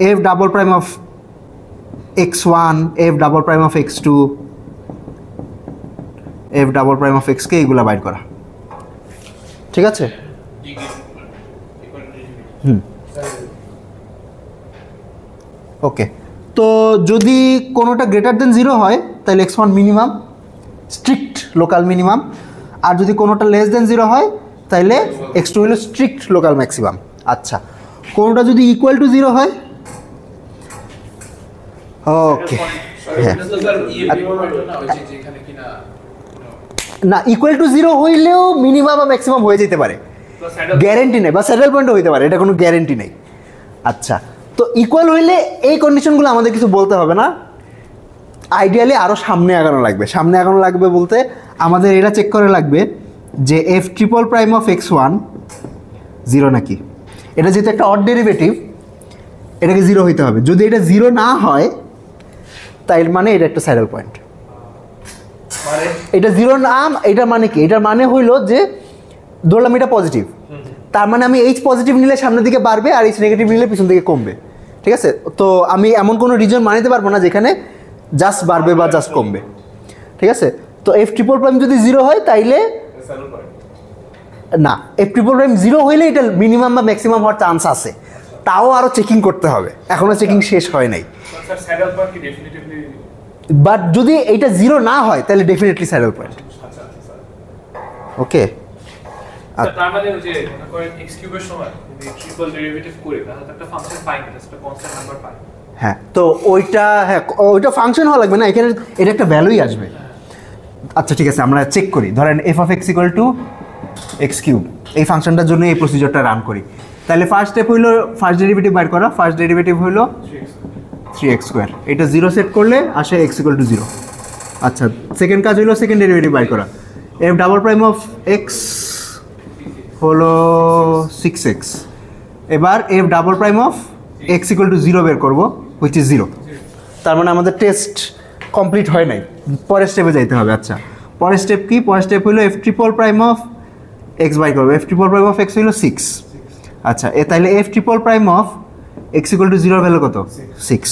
F double prime of x1 F double prime of x2 F double prime of xk এগুলো বাইর করা, ঠিক আছে। ওকে তো যদি কোনোটা গ্রেটার দেন 0 হয় তাহলে x1 minimum, strict local minimum, আর যদি কোনোটা লেস দেন 0 হয় তাহলে x2 হলো স্ট্রিক্ট লোকাল ম্যাক্সিমাম। আচ্ছা কোনোটা যদি ইকুয়াল টু 0 হয়, ওকে হ্যাঁ না ইকুয়াল টু 0 হইলেও মিনিমাম বা ম্যাক্সিমাম হয়ে যেতে পারে, গ্যারেন্টি নেই, বা স্যাডেল পয়েন্টও হইতে পারে, এটা কোনো গ্যারেন্টি নেই। আচ্ছা তো ইকুয়াল হইলে এই কন্ডিশনগুলো আমাদের কিছু বলতে হবে না, আইডিয়ালি আরও সামনে আগানো লাগবে বলতে আমাদের এটা চেক করে লাগবে যে F triple prime of x1 0 নাকি, এটা যেহেতু একটা অড ডেরিভেটিভ এটাকে 0 হইতে হবে, যদি এটা 0 না হয় তাই মানে এটা একটা স্যাডেল পয়েন্ট, এটা 0 না, এটা মানে কি, এটার মানে হইলো যে ধরলাম এটা পজিটিভ, তার মানে আমি এইচ পজিটিভ নিলে সামনের দিকে বাড়বে আর এইচ নেগেটিভ নিলে পিছন দিকে কমবে, ঠিক আছে। তো আমি এমন কোনো রিজন মানিতে পারবো না যেখানে জাস্ট বাড়বে বা জাস্ট কমবে, ঠিক আছে। তো এফ ট্রিপল প্রাইম যদি 0 হয় তাইলে না, এফ ট্রিপল প্রাইম 0 হইলে এটা মিনিমাম বা ম্যাক্সিমাম হওয়ার চান্স আছে, তাও আরও চেকিং করতে হবে, এখনও চেকিং শেষ হয় নাই। স্যার স্যাডেল পয়েন্ট কি ডেফিনিটলি? বাট যদি এইটা 0 না হয় তাহলে ডেফিনেটলি স্যাডেল পয়েন্ট। ওকে, স্যার তার মানে ওই যে মনে করেন x কিউবের সময় যদি ট্রিপল ডেরিভেটিভ করি তাহলে তো একটা ফাংশন পাই না, সেটা কনস্ট্যান্ট নাম্বার পাই। হ্যাঁ, তো ওইটা ফাংশন হওয়া লাগবে না, এখানে এটা একটা ভ্যালুই আসবে। আচ্ছা ঠিক আছে, আমরা চেক করি। ধরেন F of x equal to x cube, এই ফাংশনটার জন্য এই প্রসিজারটা রান করি। তাহলে ফার্স্ট স্টেপ হইলো ফার্স্ট ডেরিভেটিভ বাইর করা। ফার্স্ট ডেরিভেটিভ হইলো 3x স্কোয়ার, এটা 0 সেট করলে আসে x ইকুয়াল টু 0। আচ্ছা, সেকেন্ড কাজ হইলো সেকেন্ড ডেরিভেটিভ বাইর করা। F double prime of x হলো 6x, এবার F double prime of x equal to 0 বের করবো, হুইচ ইজ 0। তার মানে আমাদের টেস্ট কমপ্লিট হয় নাই, পরের স্টেপে যাইতে হবে। আচ্ছা, পরের স্টেপ কি? পরের স্টেপ হলো f triple prime of x by করবো। F triple prime of x হইলো 6। আচ্ছা, তাহলে f triple prime of x equal to 0 value কত? 6।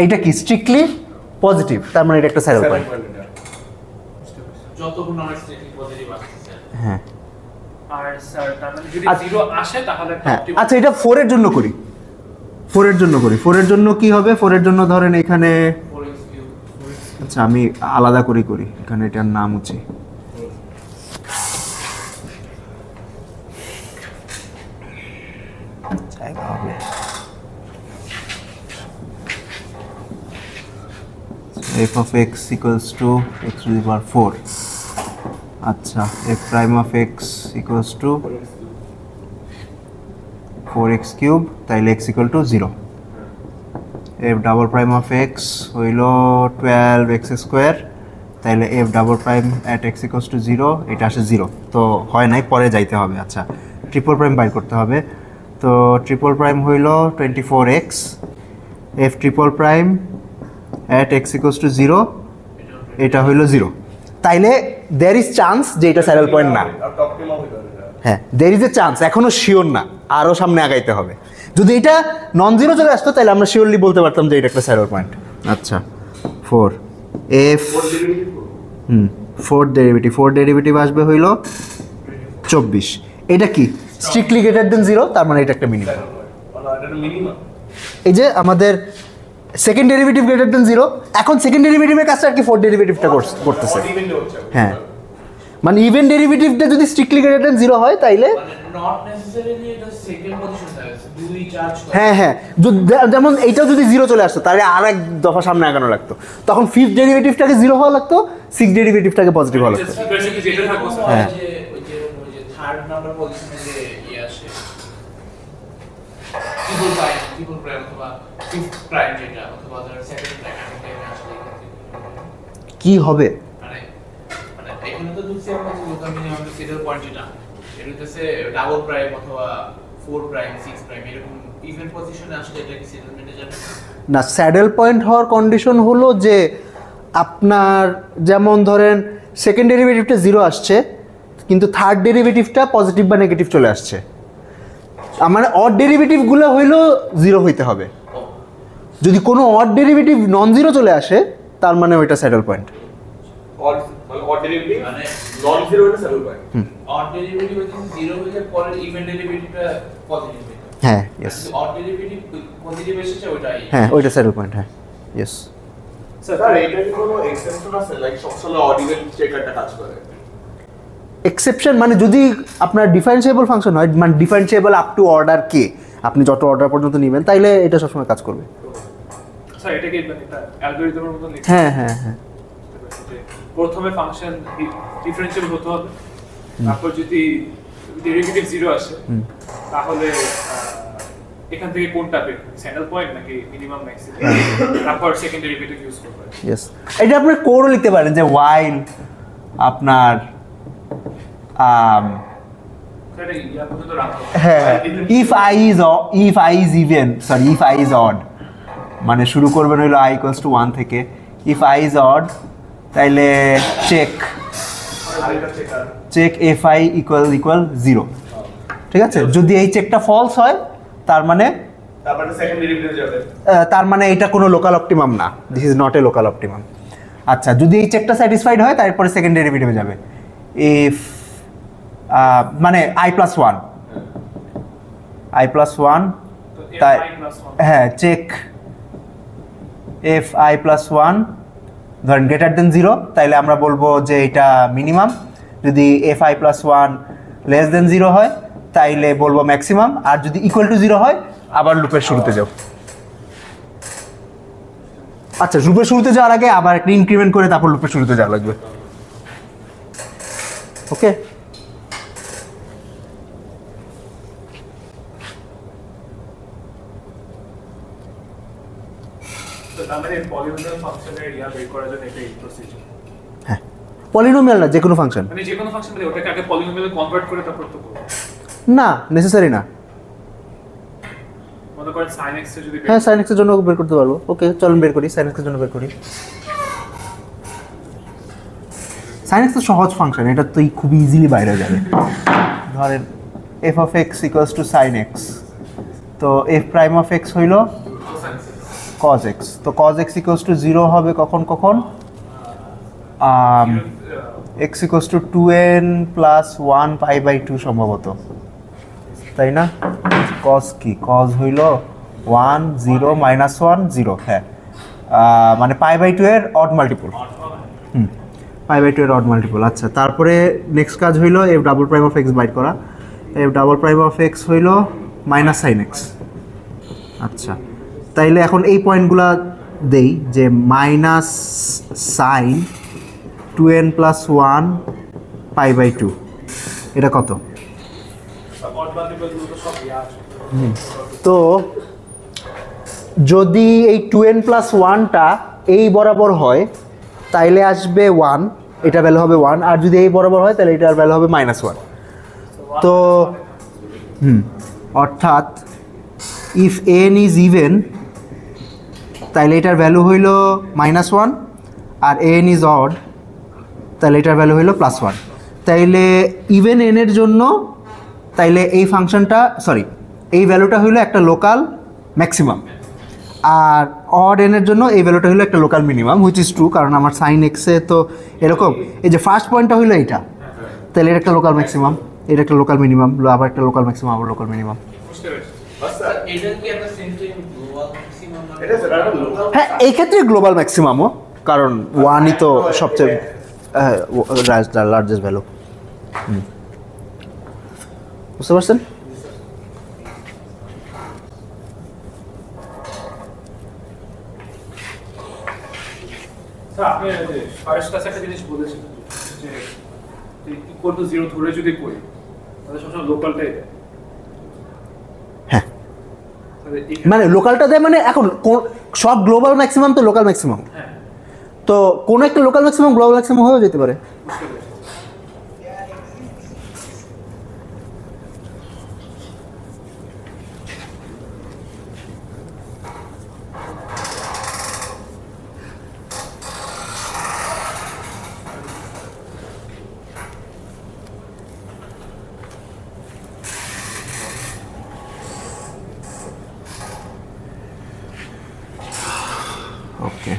এইটা কি স্ট্রিক্টলি পজিটিভ, তার মানে এটা একটা স্যাডেল পয়েন্ট। যতক্ষণ আমার স্ট্রিক্টলি পজিটিভ আসছে। হ্যাঁ আর স্যার তার মানে যদি আচ্ছা। 0 আসে তাহলে একটা হ্যাঁ, optimal- আচ্ছা এটা 4 এর জন্য করি। 4 এর জন্য করি। 4 এর জন্য কি হবে? 4 এর জন্য ধরেন এখানে, 4x কিউব আচ্ছা আমি আলাদা করে করি, এখানে এটার নাম হচ্ছে জায়গা হবে f of x equals to x to the power 4। আচ্ছা, f prime of x equals to 4x cube, তাইলে x equal to 0। f double prime of x হইল 12x square, তাইলে f double prime at x equals to 0, এটা আসে 0, তো হয় নাই, পরে যাইতে হবে। আচ্ছা, ট্রিপল প্রাইম বাইর করতে হবে। তো ট্রিপল প্রাইম হইল 24x, f triple prime at x equals to 0, এটা হইল 0। তাইলে there is chance যে এটা স্যাডেল পয়েন্ট না। হ্যাঁ, there is a chance, এখনো শিওর না, আরও সামনে আগাইতে হবে। যদি এটা নন জিরো চলে আসতো তাহলে আমরা শিওরলি বলতে পারতাম যে এটা একটা স্যাডেল পয়েন্ট। আচ্ছা, 4 এফ ফোর্থ ডেরিভেটিভ আসবে হইল 24। এটা কি স্ট্রিক্টলি গ্রেটার দেন 0, তার মানে এটা একটা মিনিমাম। এই যে আমাদের সেকেন্ড ডেরিভেটিভ গ্রেটার দেন 0, এখন সেকেন্ড ডেরিভেটিভের কাছে আর কি ফোর্থ ডেরিভেটিভটা করতেছে। হ্যাঁ, মানে ইভেন ডেরিভেটিভটা যদি স্ট্রিক্টলি গ্রেটার দেন 0 হয় তাইলে নট নেসেসারিলি এটা সেকেন্ড পজিশন থাকে, 2 চার্জ করে। হ্যাঁ হ্যাঁ, যেমন এইটাও যদি 0 চলে আসতো তাহলে আর এক দফা সামনে আগানো লাগতো, তখন ফিফথ ডেরিভেটিভটাকে 0 হওয়া লাগতো, সিক্স ডেরিভেটিভটাকে পজিটিভ হওয়া লাগতো। ইকুয়েশনে যেটা থাকবো স্যার, হ্যাঁ। ওই যে থার্ড নাম্বার পজিশনে যে আসে ট্রিপল প্রাইম অথবা ফিফথ প্রাইম যেটা, অথবা ধর সেকেন্ড প্রাইম আসলে কি হবে? মানে এখানে তো দুটো সেম আছে, যেটা মিনিমাম সেটেল পয়েন্ট যেটা এটা হচ্ছে ডাবল প্রাইম অথবা 4 প্রাইম 6 প্রাইম এরকম ইভেন পজিশনে আসলে এটা কি সেটেলমেন্টে যাবে না, স্যাডেল পয়েন্ট হওয়ার কন্ডিশন হলো যে আপনার যেমন ধরেন সেকেন্ড ডেরিভেটিভটা 0 আসছে, কিন্তু থার্ড ডেরিভেটিভটা পজিটিভ বা নেগেটিভ চলে আসছে, মানে অড ডেরিভেটিভগুলো হইলেও 0 হইতে হবে। যদি কোনো অড ডেরিভেটিভ নন জিরো চলে আসে তার মানে ওইটা স্যাডেল পয়েন্ট। অড ডেরিভেটিভ মানে নন জিরো এটা স্যাডেল পয়েন্ট। অড ডেরিভেটিভ যদি 0 হয়ে যায় পরে ইভেন ডেরিভেটিভটা পজিটিভ হবে। হ্যাঁ, ইয়েস, অড ডেরিভেটিভ পজিটিভ এসেছে ওইটাই। হ্যাঁ ওইটা স্যাডেল পয়েন্ট। হ্যাঁ, ইয়েস। স্যার এটা কি কোনো এক্সেপশন আছে, লাইক সবসময় অড ইভেন চেকারটা কাজ করে? এক্সেপশন মানে যদি আপনার ডিফারেন্সিয়েবল ফাংশন হয়, মানে ডিফারেন্সিয়েবল আপ টু অর্ডার কে, আপনি যত অর্ডার পর্যন্ত নেবেন তাইলে এটা সবসময় কাজ করবে। স্যার এটা কি মানে একটা অ্যালগরিদমের মতো লিখতে হ্যাঁ হ্যাঁ হ্যাঁ, যে প্রথমে ফাংশন ডিফারেন্সিয়েবল হতে হবে, তারপর যদি ডেরিভেটিভ 0 আসে তাহলে এখান থেকে কোনটা বের স্যাডেল পয়েন্ট নাকি মিনিমাম ম্যাক্সিমাম, তারপর সেকেন্ড ডেরিভেটিভ ইউজ করবে। ইয়েস, এটা আপনি কোডও লিখতে পারেন যে ওয়াইল আপনার সেটা ইয়া পর্যন্ত রাখা হ্যাঁ if I is even, sorry if I is odd, মানে শুরু করবেন হইলো i equals to 1 থেকে। ইফ আই ইজ অড তাইলে চেক এফ আই ইকুয়াল 0, ঠিক আছে। যদি এই চেকটা ফলস হয় তার মানে তারপরে সেকেন্ড ডেরিভেটিভ যাবে, তার মানে এটা কোনো লোকাল অপটিমাম না, this is not a local optimum. আচ্ছা, যদি এই চেকটা স্যাটিসফাইড হয় তারপরে সেকেন্ড ডেরিভেটিভে যাবে। ইফ মানে i+1 i+1 তো তাই fi plus 1 হ্যাঁ চেক fi+1 ধরেন গ্রেটার দেন 0 তাইলে আমরা বলবো যে এটা মিনিমাম, যদি fi+1 লেস দেন 0 হয় তাইলে বলবো ম্যাক্সিমাম, আর যদি ইকুয়াল টু 0 হয় আবার লুপের শুরুতে যাও। আচ্ছা লুপের শুরুতে যাওয়ার আগে আবার একটা ইনক্রিমেন্ট করে তারপর লুপের শুরুতে যাওয়া লাগবে। ওকে তো তার মানে পলিনোমিয়াল ফাংশনের বের করার জন্য এটাই প্রসিজার। হ্যাঁ পলিনোমিয়াল না যে কোনো ফাংশন মানে যে কোনো ফাংশন ওটাকে আগে পলিনোমিয়ালে কনভার্ট করে তারপর তো করব। না নেসেসারি না। মনে করেন sin x এর যদি হ্যাঁ sin x এর জন্য বের করতে পারবো। ওকে চলুন বের করি, sin x এর জন্য বের করি। sin x তো সহজ ফাংশন, এটা তো খুব ইজিলি বাইরে যাবে। ধরেন f of x equals to sin x, তো f prime of x হইল cos x, তো cos x equals to 0 হবে কখন কখন x equals to 2n plus 1 pi by 2 সম্ভবত, তাই না? cos কি, cos হইল 1 0 minus 1 0, হ্যাঁ মানে pi by 2 এর অড মাল্টিপল, pi by 2 এর অড মাল্টিপল। আচ্ছা তারপরে নেক্সট কাজ হইল f double prime of x বাইট করা, f double prime of x হইল মাইনাস সাইন x। আচ্ছা তাইলে এখন এই পয়েন্টগুলা দেই যে minus sine 2n plus 1 pi by 2 এটা কত? অড মাল্টিপল গুলো সব আছে। তো যদি এই 2n plus 1টা এই বরাবর হয় তাইলে আসবে 1, এটা ভ্যালু হবে 1, আর যদি এই বরাবর হয় তাহলে এটার ভ্যালু হবে -1। তো অর্থাৎ ইফ n ইজ ইভেন তাইলে এটার ভ্যালু হইল -1, আর n ইজ অড তাহলে এটার ভ্যালু হইল +1। তাইলে ইভেন n এর জন্য তাইলে এই ফাংশনটা সরি এই ভ্যালুটা হইল একটা লোকাল ম্যাক্সিমাম, আর অড n এর জন্য এই ভ্যালুটা হইল একটা local minimum, which is true, কারণ আমার সাইন x এ তো এরকম এই যে ফার্স্ট পয়েন্টটা হইল এইটা, তাহলে এটা একটা লোকাল ম্যাক্সিমাম, এটা একটা লোকাল মিনিমাম, আবার একটা লোকাল ম্যাক্সিমাম, আবার লোকাল মিনিমাম। বুঝতে পেরেছি। এটা কি একটা সেন্টারিং গ্লোবাল ম্যাক্সিমাম না? এটা স্যার একটা লোকাল হ্যাঁ এই ক্ষেত্রে গ্লোবাল ম্যাক্সিমামও, কারণ 1ই তো সবচেয়ে লার্জেস্ট ভ্যালু। বুঝতে পারছেন? স্যার আপনি যে ফার্স্ট ক্লাসে একটা জিনিস বলেছিলেন যে ইকুয়াল টু 0 ধরে যদি করি তাহলে সবসময় লোকালটাই দেয়। হ্যাঁ তাহলে এখানে মানে লোকালটা দেয়, মানে এখন সব গ্লোবাল ম্যাক্সিমাম তো লোকাল ম্যাক্সিমাম, হ্যাঁ তো কোনো একটা লোকাল ম্যাক্সিমাম গ্লোবাল ম্যাক্সিমাম হয়েও যেতে পারে। বুঝতে পেরেছি। ওকে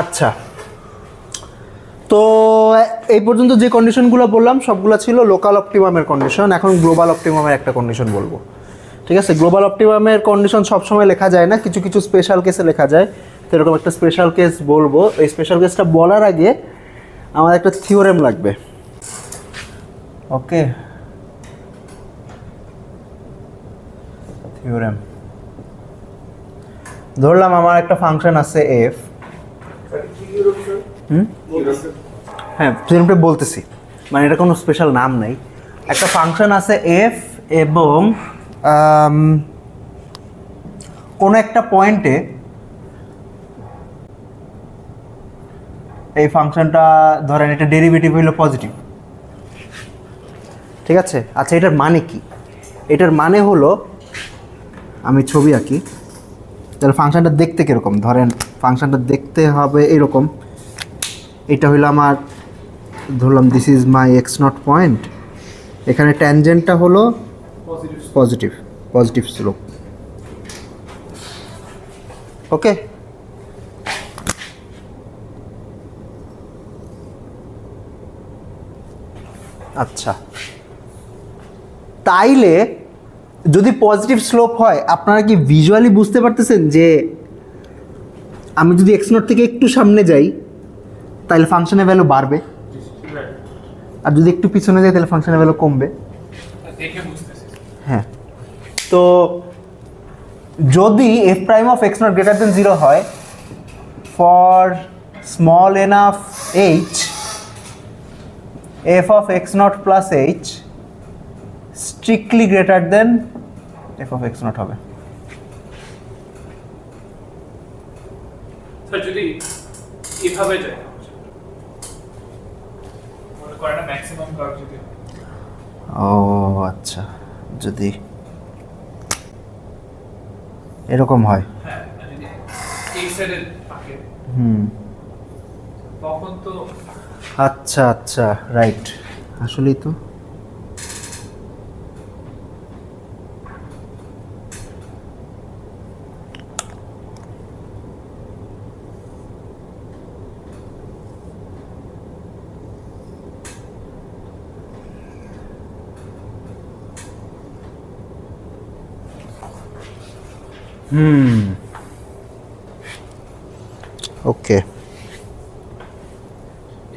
আচ্ছা, তো এই পর্যন্ত যে কন্ডিশনগুলো বললাম সবগুলো ছিল লোকাল অপটিমামের কন্ডিশন। এখন গ্লোবাল অপটিমামের একটা কন্ডিশন বলবো, ঠিক আছে? গ্লোবাল অপটিমামের কন্ডিশন সবসময় লেখা যায় না, কিছু কিছু স্পেশাল কেসে লেখা যায়। তো এরকম একটা স্পেশাল কেস বলবো। এই স্পেশাল কেসটা বলার আগে আমার একটা থিওরেম লাগবে। ওকে থিওরেম, ধরলাম আমার একটা ফাংশন আছে এফ, হ্যাঁ থিওরেমটা বলতেছি, মানে এটা কোনো স্পেশাল নাম নাই। একটা ফাংশন আছে এফ এবং কোনো একটা পয়েন্টে এই ফাংশনটা ধরেন এটা ডেরিভেটিভ হইল পজিটিভ, ঠিক আছে? আচ্ছা এটার মানে কি? এটার মানে হলো, আমি ছবি আঁকি, তাহলে ফাংশনটা দেখতে কীরকম, ধরেন ফাংশনটা দেখতে হবে এরকম। এটা হইলো আমার, ধরলাম this is my x not point, এখানে ট্যানজেন্টটা হলো পজিটিভ পজিটিভ স্লোপ। ওকে, আচ্ছা তাইলে যদি পজিটিভ স্লোপ হয় আপনারা কি ভিজুয়ালি বুঝতে পারতেছেন যে আমি যদি এক্স নট থেকে একটু সামনে যাই তাহলে ফাংশনের ভ্যালু বাড়বে, আর যদি একটু পিছনে যাই তাহলে ফাংশনের ভ্যালু কমবে। দেখে বুঝতেছি। হ্যাঁ, তো যদি F prime of x naught greater than 0 হয় for small enough h, f of x not plus H strictly greater than F of x not হবে। স্যার যদি এভাবে যায়, মনে করেন না ম্যাক্সিমাম কার্ভ যদি, ও আচ্ছা, যদি এরকম হয়, হ্যাঁ যদি এই সাইডে থাকে তখন তো আচ্ছা আচ্ছা রাইট, আসলেই তো ওকে।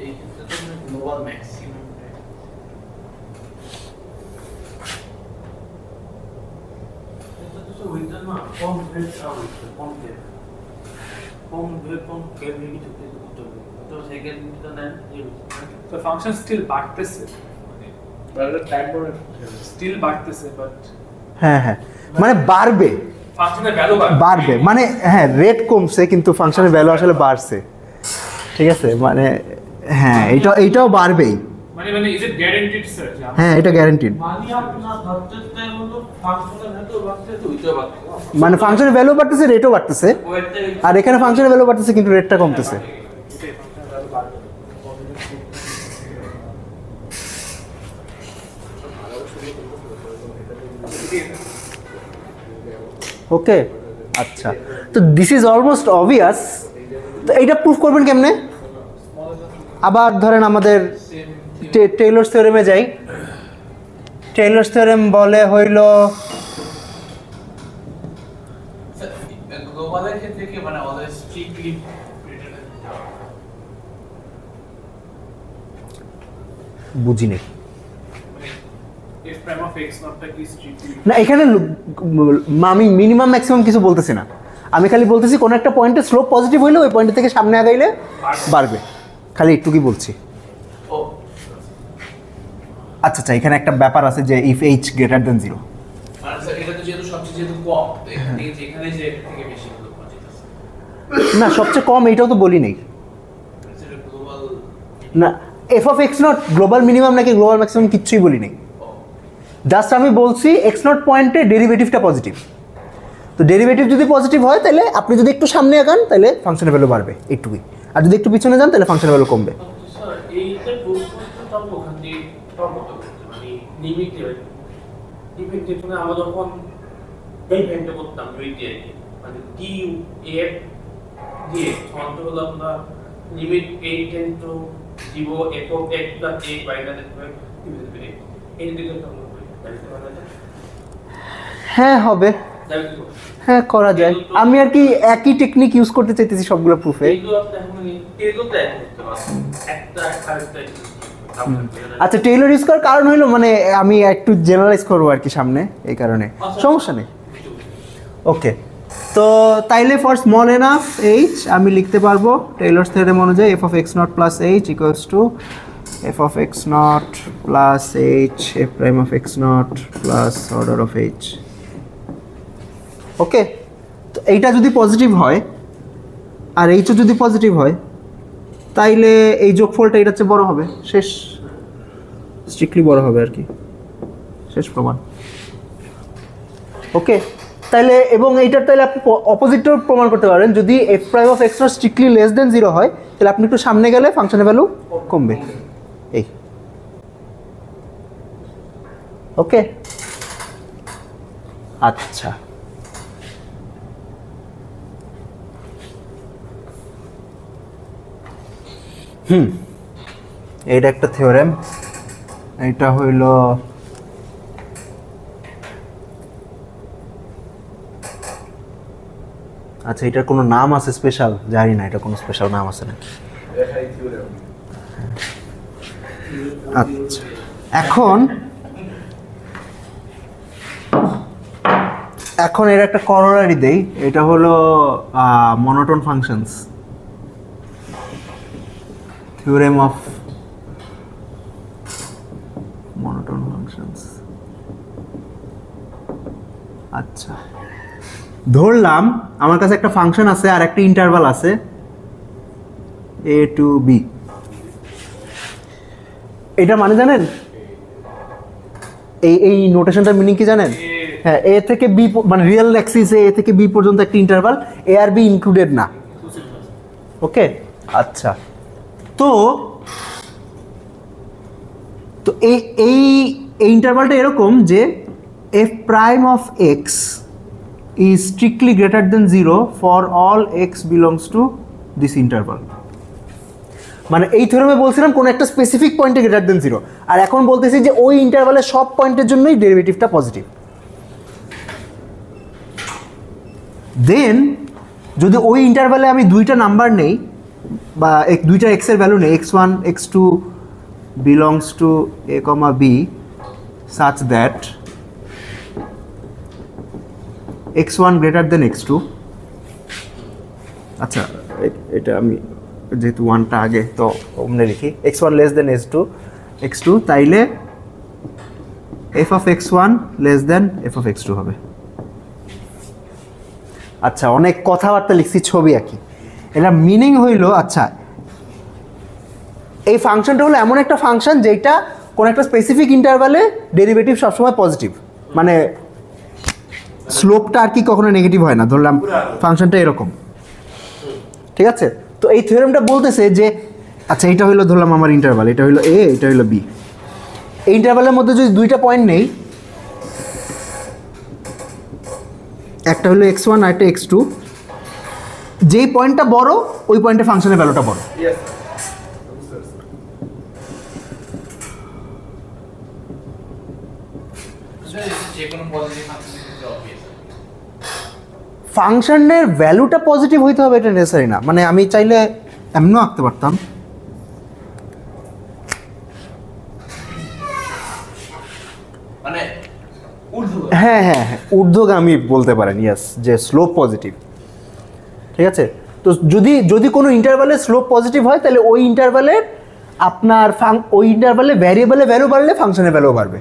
এই ক্ষেত্রে তো গ্লোবাল ম্যাক্সিমাম তো ফাংশন স্টিল বাড়তেছে, মানে টাইম পরে স্টিল বাড়তেছে, বাট হ্যাঁ হ্যাঁ, মানে বাড়বে ফাংশনের ভ্যালু বাড়বে, মানে হ্যাঁ রেট কমছে কিন্তু ফাংশনের ভ্যালু আসলে বাড়ছে, ঠিক আছে, মানে হ্যাঁ এইটাও বাড়বেই, মানে মানে ইজ ইট গ্যারান্টিড স্যার? হ্যাঁ এটা গ্যারান্টিড, মানে আপনার ভাবতে চাই হলো ফাংশনের ভেতর বাড়তে তো ওইটা বাড়তে মানে ফাংশনের ভ্যালু বাড়তেছে রেটও বাড়তেছে, আর এখানে ফাংশনের ভ্যালু বাড়তেছে কিন্তু রেটটা কমতেছে। ওকে আচ্ছা, তো দিস ইজ অলমোস্ট অবভিয়াস, তো এইটা প্রুফ করবেন কেমনে? আবার ধরেন আমাদের টেইলরস থিওরেমে যাই। টেইলরস থিওরেম বলে হইল গ্লোবালের ক্ষেত্রে কি মানে অলওয়েজ স্ট্রিক্টলি বুঝি নেই এফ প্রাইম অফ এক্স নটটা কি স্ট্রিক্টলি, না, এখানে আমি মিনিমাম ম্যাক্সিমাম কিছু বলতেছি না, আমি খালি বলতেছি কোনো একটা পয়েন্টে স্লোপ পজিটিভ হইলে ওই পয়েন্ট থেকে সামনে আগাইলে বাড়বে, খালি একটুকুই বলছি। ও আচ্ছা আচ্ছা, এখানে একটা ব্যাপার আছে যে ইফ এইচ গ্রেটার দেন 0, মানে স্যার এটা তো যেহেতু সবচেয়ে যেহেতু কম তো এখানে যেখানে যে এর থেকে বেশি হলো পজিটিভ না সবচেয়ে কম এইটাও তো বলি নেই, সেটা গ্লোবাল না F of x not global minimum নাকি গ্লোবাল ম্যাক্সিমাম কিচ্ছুই বলি নেই, জাস্ট আমি বলছি এক্স নট পয়েন্টে ডেরিভেটিভটা পজিটিভ, তো ডেরিভেটিভ যদি পজিটিভ হয় তাহলে আপনি যদি একটু সামনে আগান তাহলে ফাংশনের ভ্যালু বাড়বে এইটুকুই, আর যদি একটু পিছনে যান তাহলে ফাংশনের ভ্যালু কমবে। স্যার এইটা প্রুফ করতে তখন ওখান দিয়ে টর্মত মানে লিমিটেড ডিফেক্টিভ মানে আমরা যখন এই ভ্যালুটা করতাম দুই দিয়ে মানে টি এফ দিয়ে সমান্তর হলো আমরা limit a tend two 0 f of x plus a minus x divided এই দিকে তো আমরা করি তাহলে হ্যাঁ হবে, হ্যাঁ করা যায়, আমি আর কি একই টেকনিক ইউজ করতে চাইতেছি সবগুলো প্রুফে। এইগুলো আপনি এখন এগুলোতে করতে পারবেন একটা আরেকটা আচ্ছা টেইলর ইউজ করার কারণ হইলো মানে আমি একটু জেনারেলাইজ করবো আর কি সামনে, এই কারণে সমস্যা নেই। ওকে, তো তাইলে ফর স্মল এনাফ এইচ আমি লিখতে পারবো টেইলরস থিওরেম অনুযায়ী f of x not plus h equals to f of x not plus h f prime of x not plus order of h. Okay, তো এইটা যদি পজিটিভ হয় আর এইচও যদি পজিটিভ হয় তাইলে এই যোগফলটা এটার চেয়ে বড় হবে, শেষ, স্ট্রিক্টলি বড় হবে আর কি, শেষ প্রমাণ। ওকে, তাহলে এবং এইটার তাহলে আপনি অপোজিটটাও প্রমাণ করতে পারেন, যদি F prime of x not strictly less than 0 হয় তাহলে আপনি একটু সামনে গেলে ফাংশনের ভ্যালু কমবে। এই ওকে, আচ্ছা এইটা একটা থিওরেম, এটা হইল আচ্ছা এটার কোনো নাম আছে স্পেশাল? জানি না এটা কোনো স্পেশাল নাম আছে নাকি। আচ্ছা এখন এর একটা করোলারি দেই, এটা হলো monotone functions, theorem of monotone functions. আচ্ছা ধরলাম আমার কাছে একটা ফাংশন আছে আর একটা ইন্টারভাল আছে a to b, এটা মানে জানেন এই নোটেশনটার মিনিং কি জানেন? হ্যাঁ, a থেকে b মানে রিয়েল অ্যাক্সিসে a থেকে b পর্যন্ত একটা ইন্টারভাল, a আর b ইনক্লুডেড না। ওকে আচ্ছা, তো এই ইন্টারভালটা এরকম যে f prime of x is strictly greater than 0 for all x belongs to this interval। মানে এই থিওরেমে বলছিলাম কোন একটা স্পেসিফিক পয়েন্টে গ্রেটার দেন 0, আর এখন বলতেছি যে ওই ইন্টারভালের সব পয়েন্টের জন্যই ডেরিভেটিভটা পজিটিভ। দেন যদি ওই ইন্টারভালে আমি দুইটা নাম্বার নেই বা দুইটা x এর ভ্যালু নেই, x1 x2 belongs to a comma b such that x1 greater than x2, আচ্ছা এটা আমি যেহেতু 1টা আগে তো ওমনে লিখি, x1 less than x2 তাইলে f of x1 less than f of x2 হবে। আচ্ছা অনেক কথাবার্তা লিখছি, ছবি আঁকি, এটা মিনিং হইল আচ্ছা এই ফাংশনটা হলো এমন একটা ফাংশন যেটা কোন একটা স্পেসিফিক ইন্টারভালে ডেরিভেটিভ সবসময় পজিটিভ, মানে স্লোপটা আর কি কখনো নেগেটিভ হয় না। ধরলাম ফাংশনটা এরকম, ঠিক আছে? তো এই থিওরেমটা বলতেছে যে আচ্ছা এটা হইলো ধরলাম আমার ইন্টারভাল, এটা হইলো a, এটা হইলো b, এই ইন্টারভালের মধ্যে যদি দুইটা পয়েন্ট নেই, একটা হলো x1 আর একটা x2, যেই পয়েন্টটা বড় ওই পয়েন্টে ফাংশনের ভ্যালুটা বড়। ফাংশনের ভ্যালুটা পজিটিভ হইতে হবে এটা নেসেসারি না, মানে আমি চাইলে এমনও আঁকতে পারতাম, মানে হ্যাঁ হ্যাঁ হ্যাঁ ঊর্ধ্বগামী বলতে পারেন, ইয়েস, যে স্লোপ পজিটিভ, ঠিক আছে? তো যদি কোনো ইন্টারভালে স্লোপ পজিটিভ হয় তাহলে ওই ইন্টারভালের আপনার ওই ইন্টারভালে ভ্যারিয়েবলের ভ্যালু বাড়লে ফাংশনের ভ্যালু বাড়বে,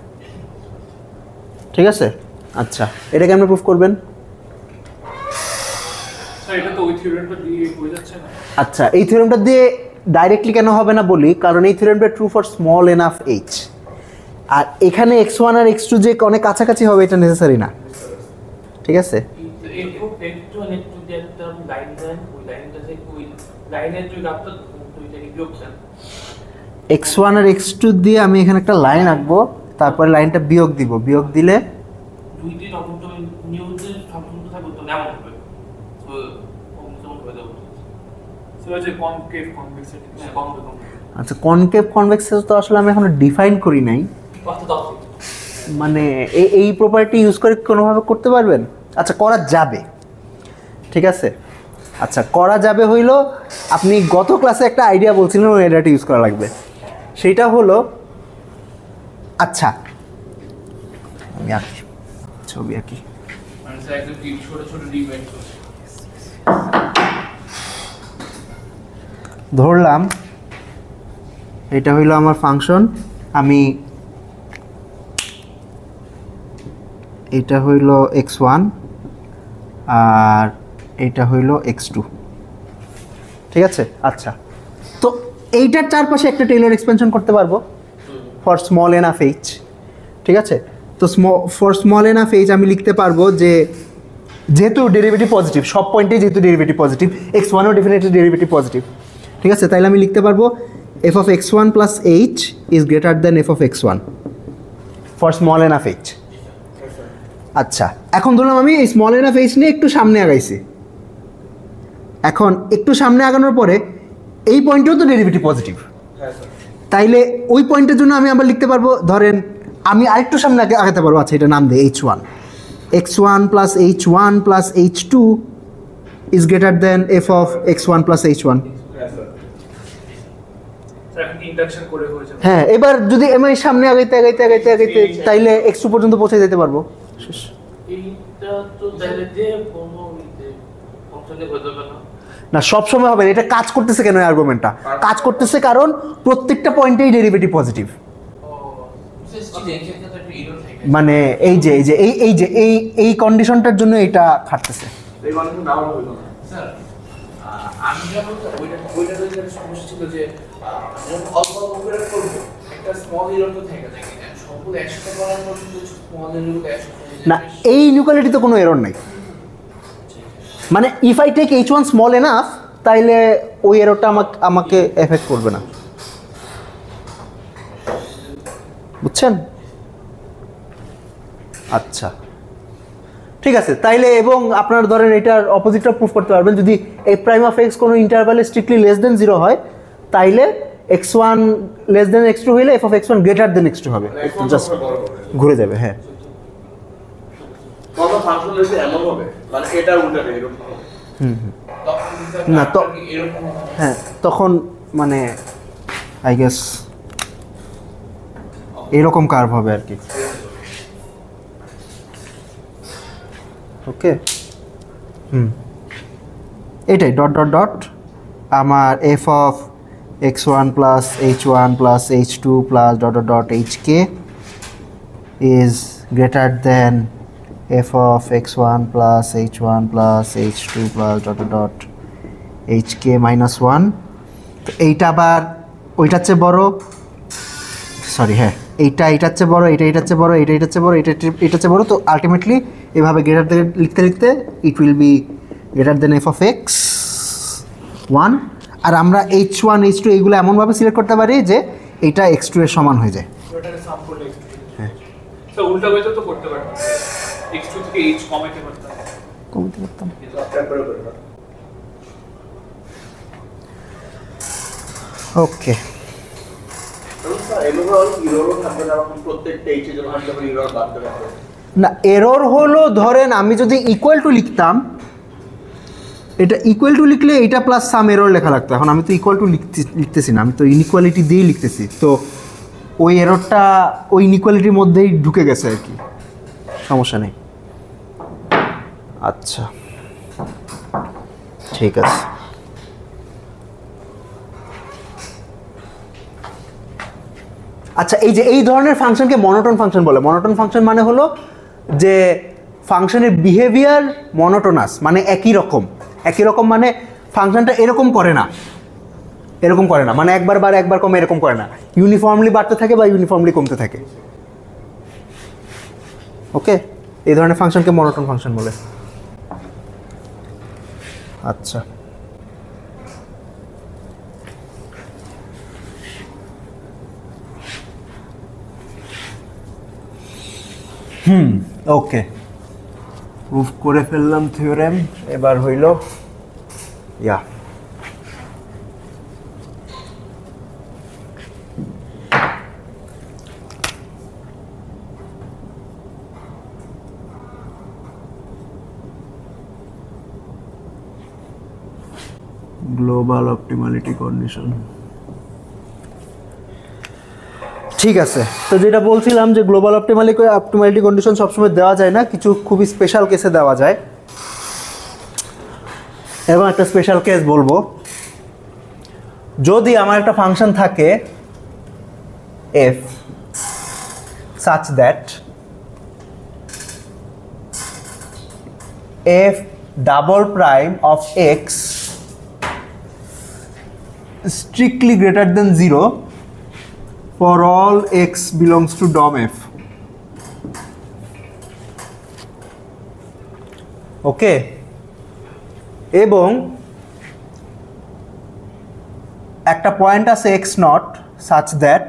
ঠিক আছে? আচ্ছা এটা কেমন প্রুফ করবেন? এটা তো ওই থিওরেমটা দিয়ে হয়ে যাচ্ছে না। আচ্ছা এই থিওরেমটা দিয়ে ডাইরেক্টলি কেন হবে না বলি, কারণ এই থিওরেমটা true for small enough h, আর এখানে x1 আর x2 যে অনেক কাছাকাছি হবে এটা নেসেসারি না, ঠিক আছে? x1 আর x2 দিয়ে আমি এখানে একটা লাইন আঁকবো, তারপরে লাইনটা বিয়োগ দিব, বিয়োগ দিলে আচ্ছা কনকেভ কনভেক্স তো আসলে আমি এখনো ডিফাইন করি নাই, মানে এই প্রপার্টি ইউজ করে কোনোভাবে করতে পারবেন? আচ্ছা করা যাবে, ঠিক আছে? আচ্ছা করা যাবে হইল, আপনি গত ক্লাসে একটা আইডিয়া বলছিলেন ওই আইডিয়াটা ইউজ করা লাগবে, সেটা হলো আচ্ছা আমি আঁকি, ছবি আঁকি, ধরলাম এটা হইলো আমার ফাংশন, আমি এটা হইলো x1 আর এটা হইলো x2, ঠিক আছে? আচ্ছা তো এইটার চারপাশে একটা টেইলর এক্সপেনশন করতে পারবো ফর স্মল এনাফ h, ঠিক আছে? তো ফর স্মল এনাফ h আমি লিখতে পারবো যে যেহেতু ডেরিভেটিভ পজিটিভ, সব পয়েন্টে যেহেতু ডেরিভেটিভ পজিটিভ, x1ও ডেফিনেটলি ডেরিভেটিভ পজিটিভ। ঠিক আছে, তাইলে আমি লিখতে পারবো f of x1 plus h is greater than f of x1 for small enough h। আচ্ছা, এখন ধরলাম আমি এই স্মল এনাফ h নিয়ে একটু সামনে আগাইছি। এখন একটু সামনে আগানোর পরে এই পয়েন্টেও তো ডেরিভেটিভ পজিটিভ, তাইলে ওই পয়েন্টের জন্য আমি আবার লিখতে পারবো, ধরেন আমি আরেকটু সামনে আগাতে পারবো। আচ্ছা, এটা নাম দেয় h1, x1 plus h1 plus h2 is greater than f of x1 plus h1। এখন ইন্ডাকশন করে হয়ে যাবে। হ্যাঁ, এবার যদি আমি সামনে আগাইতে তাইলে x2 পর্যন্ত পৌঁছে যেতে পারবো। শেষ। এইটা তো তাহলে যে কোনো ফাংশনে হয়ে যাবে না? না, সবসময় হবে না। এটা কাজ করতেছে কেন? এই আর্গুমেন্টটা কাজ করতেছে কারণ প্রত্যেকটা পয়েন্টেই ডেরিভেটিভ পজিটিভ। মানে এই যে এই কন্ডিশনটার জন্য এটা খাটতেছে। এই মানুষ নাও হলো না স্যার, আমি যেমন ওইটার সমস্যা ছিল যে যখন অল্প অল্প করে করবো একটা স্মল এরর তো থেকে যায়, সবগুলো একসাথে করার পর কিন্তু স্মল এররগুলো একসাথে না, এই ইনইকুয়ালিটিতে কোনো এরর নাই। মানে if I take h1 small enough, তাইলে ওই এররটা আমাকে এফেক্ট করবে না, বুঝছেন? আচ্ছা, ঠিক আছে। তাইলে এবং আপনার ধরেন এটার অপোজিটটা প্রুফ করতে পারবেন, যদি a প্রাইম অফ x কোনো ইন্টারভ্যালে স্ট্রিক্টলি লেস দেন 0 হয়, তাইলে x1 লেস দেন x2 হইলে f of x1 greater than x2 হবে, জাস্ট ঘুরে যাবে। হ্যাঁ, কত ফাংশন হইছে এমন হবে, মানে এটা উল্টাবে এরকম হবে। না তো এরকম হ্যাঁ, তখন মানে আই গেস এরকম কার্ভ হবে আর কি। ওকে, এটাই ডট ডট ডট আমার f of x1 plus h1 plus h2 plus dot dot dot hk is greater than f of x1 plus h1 plus h2 plus dot dot dot hk minus 1। তো এইটা আবার ওইটার চেয়ে বড়, সরি হ্যাঁ, এইটার চেয়ে বড়, এইটার চেয়ে বড়, এইটার চেয়ে বড়, এটার চেয়ে বড়। তো আলটিমেটলি এভাবে গ্রেটার দেন লিখতে লিখতে it will be greater than F of x 1। আর আমরা h1 h2 এইগুলো এমনভাবে সিলেক্ট করতে পারি যে এইটা x2 এর সমান হয়ে যায়। ওটাকে সাম করলে x2 হ্যাঁ, তো উল্টা হয়ে তো করতে পারতাম, x2 থেকে h কমাতে পারতাম। ওকে, না এরর হলো, ধরেন আমি যদি ইকুয়াল টু লিখতাম, এটা ইকুয়াল টু লিখলে এইটা প্লাস সাম এরর লেখা লাগতো। এখন আমি তো ইকুয়াল টু লিখতেছি না, আমি তো ইনইকুয়ালিটি দিয়েই লিখতেছি। তো ওই এররটা ওই ইনইকুয়ালিটির মধ্যেই ঢুকে গেছে আর কি, সমস্যা নেই। আচ্ছা, ঠিক আছে। আচ্ছা, এই যে এই ধরনের ফাংশনকে মনোটোন ফাংশন বলে। মনোটোন ফাংশন মানে হলো যে ফাংশনের বিহেভিয়ার মনোটোনাস, মানে একই রকম মানে ফাংশনটা এরকম করে না, মানে একবার বাড়ে একবার কমে এরকম করে না, ইউনিফর্মলি বাড়তে থাকে বা ইউনিফর্মলি কমতে থাকে। ওকে, এই ধরনের ফাংশনকে মনোটোন ফাংশন বলে। আচ্ছা, ওকে, প্রুফ করে ফেললাম থিওরেম। এবার হইল ইয়া গ্লোবাল অপটিমালিটি কন্ডিশন। ঠিক আছে, তো যেটা বলছিলাম যে গ্লোবাল অপটিমালিটি কন্ডিশন সবসময় দেওয়া যায় না, কিছু খুবই স্পেশাল কেসে দেওয়া যায়। এবং একটা স্পেশাল কেস বলবো, যদি আমার একটা ফাংশন থাকে f such that f double prime of x strictly greater than 0 for all x belongs to DOM f. ওকে, এবং একটা পয়েন্ট আছে x not such that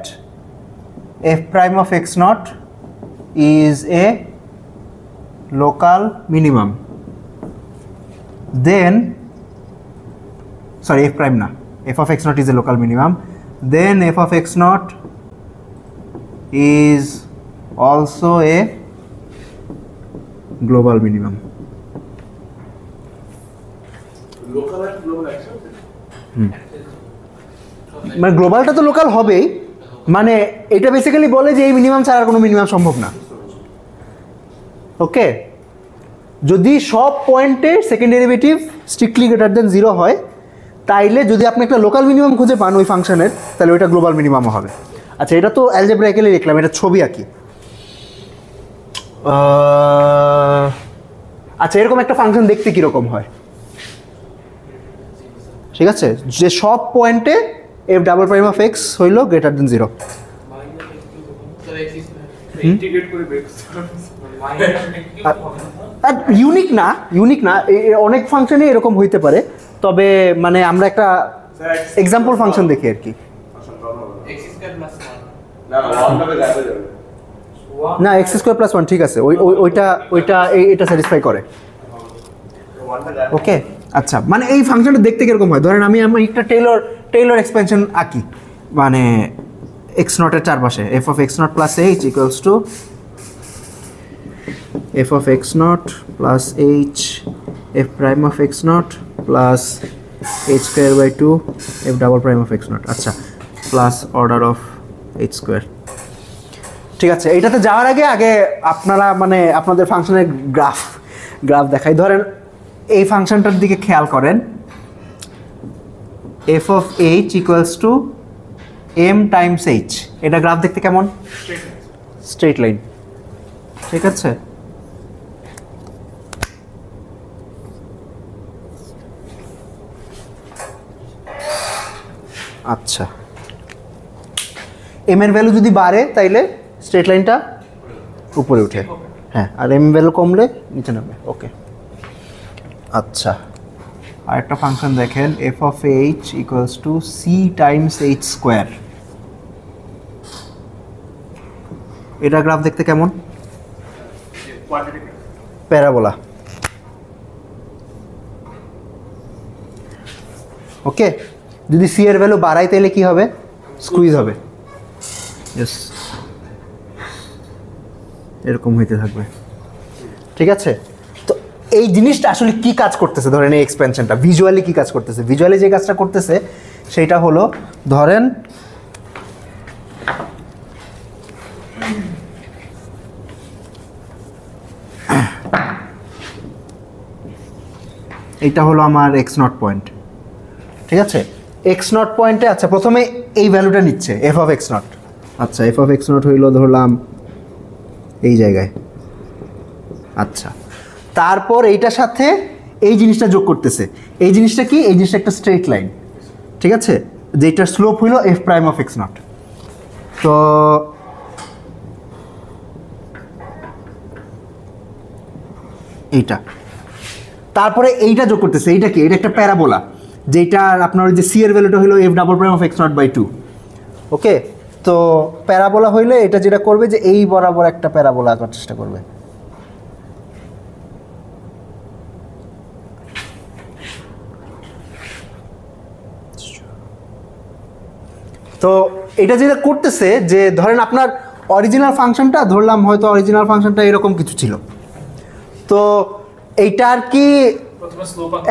f prime of x naught is a local minimum, then sorry f prime na, f of x naught is a local minimum, then f of x naught is also a global minimum. Local আর গ্লোবাল একসাথে? মানে গ্লোবালটা তো লোকাল হবেই, মানে এটা বেসিক্যালি বলে যে এই মিনিমাম ছাড়া আর কোনো মিনিমাম সম্ভব না। ওকে, যদি সব পয়েন্টে second derivative strictly greater than 0 হয়, তাইলে যদি আপনি একটা লোকাল মিনিমাম খুঁজে পান ওই ফাংশনের, তাহলে ওইটা গ্লোবাল মিনিমামও হবে। আচ্ছা, এটা তো অ্যালজেব্রাইক্যালি লিখলাম, এটা ছবি আঁকি। আচ্ছা, এরকম একটা ফাংশন দেখতে কীরকম হয়? ঠিক আছে, যে সব পয়েন্টে F double prime of x হইল গ্রেটার দেন 0। ইন্টিগ্রেট করে বের করতে হবে। ইউনিক না, অনেক ফাংশনে এরকম হইতে পারে, তবে মানে আমরা একটা এক্সাম্পল ফাংশন দেখি আর কি। না, এক্স স্কোয়ার প্লাস 1 ঠিক আছে, ওইটা এটা স্যাটিসফাই করে। ওকে, আচ্ছা, মানে এই ফাংশনটা দেখতে কিরকম হয়? ধরেন আমি একটা টেইলর এক্সপেনশন আঁকি, মানে এক্স নটের চারপাশে f of x not plus h equals to f of x not plus h f prime of x not plus H square by 2 F double prime of x not, আচ্ছা, plus order of H square. ঠিক আছে, এইটাতে যাওয়ার আগে আপনারা মানে আপনাদের ফাংশনের গ্রাফ দেখাই। ধরেন এই ফাংশনটার দিকে খেয়াল করেন, F of H equals to M times H, এটা গ্রাফ দেখতে কেমন? Straight line. ঠিক আছে, আচ্ছা, এম এর ভ্যালু যদি বাড়ে তাইলে স্ট্রেট লাইনটা উপরে উঠে, হ্যাঁ, আর এম ভ্যালু কমলে নিচে নামবে। ওকে, আচ্ছা, আর একটা ফাংশন দেখেন, F of H equals to C times H square, এটা গ্রাফ দেখতে কেমন? প্যারাবোলা। ওকে, যদি সি এর ভ্যালু বাড়াই তাহলে কি হবে? স্কুইজ হবে। ইয়েস, এরকম হইতে থাকবে। ঠিক আছে, তো এই জিনিসটা আসলে কি কাজ করতেছে? ধরেন এই এক্সপেনশনটা ভিজুয়ালি কি কাজ করতেছে? ভিজুয়ালি যে কাজটা করতেছে সেটা হলো, ধরেন এইটা হলো আমার এক্স নট পয়েন্ট। ঠিক আছে, এক্স নট পয়েন্টে, আচ্ছা, প্রথমে এই ভ্যালুটা নিচ্ছে এফ অফ এক্স নট। আচ্ছা, এফ অফ এক্স নট হইলো ধরলাম এই জায়গায়। আচ্ছা, তারপর এইটার সাথে এই জিনিসটা যোগ করতেছে। এই জিনিসটা কি? এই জিনিসটা একটা স্ট্রেট লাইন। ঠিক আছে, যেটার স্লোপ হইলো F prime of x not. তো এইটা, তারপরে এইটা যোগ করতেছে। এইটা কি? এটা একটা প্যারাবোলা, যেটা আপনার ওই যে সি এর ভ্যালুটা হলো F double prime of x nought by 2। Okay, তো প্যারাবোলা হইলে এটা যেটা করবে যে এই বরাবর একটা প্যারাবোলা আঁকার চেষ্টা করবে। তো এটা যেটা করতেছে যে ধরেন আপনার অরিজিনাল ফাংশনটা, ধরলাম হয়তো অরিজিনাল ফাংশনটা এরকম কিছু ছিল, তো এইটা আর কি,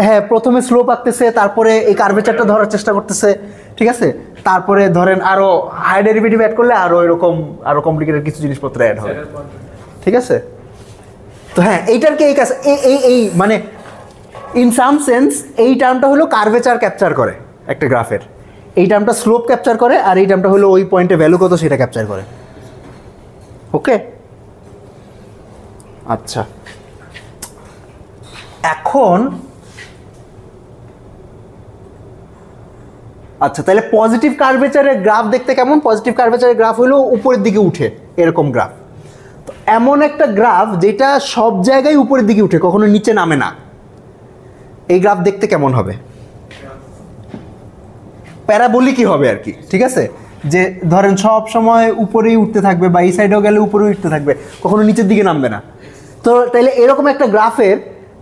হ্যাঁ, প্রথমে স্লোপ আঁকতেছে, তারপরে এই কার্ভেচারটা ধরার চেষ্টা করতেছে। ঠিক আছে, তারপরে ধরেন আরো হাই ডেরিভেটিভ অ্যাড করলে আরো এরকম আরো কমপ্লিকেটেড কিছু জিনিসপত্র অ্যাড হবে। ঠিক আছে, তো হ্যাঁ, এইটার কি এই কাজ, এই মানে ইন সাম সেন্স এই টার্মটা হলো কার্ভেচার ক্যাপচার করে একটা গ্রাফের, এই টার্মটা স্লোপ ক্যাপচার করে, আর এই টার্মটা হলো ওই পয়েন্টে ভ্যালু কত সেটা ক্যাপচার করে। ওকে, আচ্ছা, এখন আচ্ছা, তাহলে পজিটিভ কার্ভেচারের গ্রাফ দেখতে কেমন? পজিটিভ কার্ভেচারের গ্রাফ হলো উপরের দিকে উঠে এরকম গ্রাফ। তো এমন একটা গ্রাফ যেটা সব জায়গায় উপরের দিকে উঠে, কখনো নিচে নামে না। এই গ্রাফ দেখতে কেমন হবে? প্যারাবোলিকই হবে আর কি, ঠিক আছে? যে ধরেন সব সময় উপরেই উঠতে থাকবে, বা এই সাইডেও গেলে উপরেই উঠতে থাকবে, কখনো নিচের দিকে নামবে না। তো তাইলে এরকম একটা গ্রাফের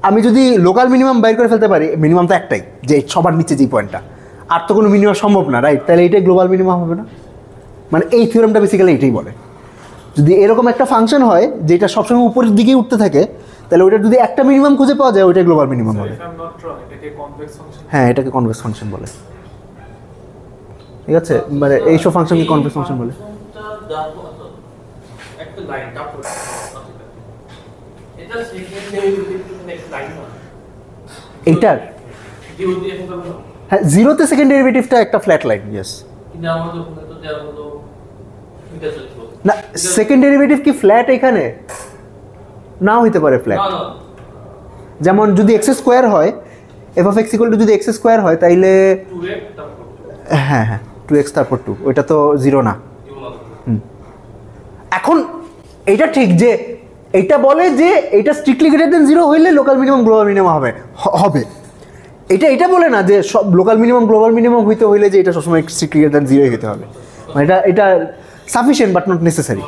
আমি যদি লোকাল মিনিমাম বাইর করে ফেলতে পারি, মিনিমাম তো একটাই, যে সবার নিচে যে পয়েন্টটা, আর তো কোনো মিনিমাম সম্ভব না, রাইট? তাহলে এইটাই গ্লোবাল মিনিমাম হবে না? মানে এই থিওরেমটা বেসিক্যালি এটাই বলে। যদি এরকম একটা ফাংশন হয় যেটা সবসময় উপরের দিকেই উঠতে থাকে, তাহলে ওইটা যদি একটা মিনিমাম খুঁজে পাওয়া যায়, ওইটাই গ্লোবাল মিনিমাম হবে। হ্যাঁ, এটাকে কনভেক্স ফাংশন বলে, ঠিক আছে? মানে এইসব ফাংশনকে কনভেক্স ফাংশন বলে। একটা লাইন তারপর এটা সেকেন্ড ডেরিভেটিভ একটা লাইন না এইটার জিরো দিয়ে এখন আমরা হ্যাঁ, জিরোতে সেকেন্ড ডেরিভেটিভটা একটা ফ্ল্যাট লাইন, ইয়েস। কিন্তু আমাদের ওখানে তো দেওয়া হলো এটা চলছে না, সেকেন্ড ডেরিভেটিভ কি ফ্ল্যাট এখানে? নাও হইতে পারে ফ্ল্যাট। না না যেমন যদি এক্স স্কোয়ার হয়, F of x equal two যদি এক্স স্কোয়ার হয়, তাইলে 2x তারপর হ্যাঁ হ্যাঁ 2x তারপর 2, ওইটা তো জিরো না। জিরো না এখন এইটা ঠিক যে এইটা বলে যে এটা স্ট্রিক্টলি গ্রেটার দেন জিরো হইলে লোকাল মিনিমাম গ্লোবাল মিনিমাম হবে। এটা বলে না যে সব লোকাল মিনিমাম গ্লোবাল মিনিমাম হইতে হইলে যে এটা সবসময় স্ট্রিক্টলি গ্রেটার দেন জিরোই হইতে হবে। মানে এটা সাফিসিয়েন্ট বাট নট নেসেসারি,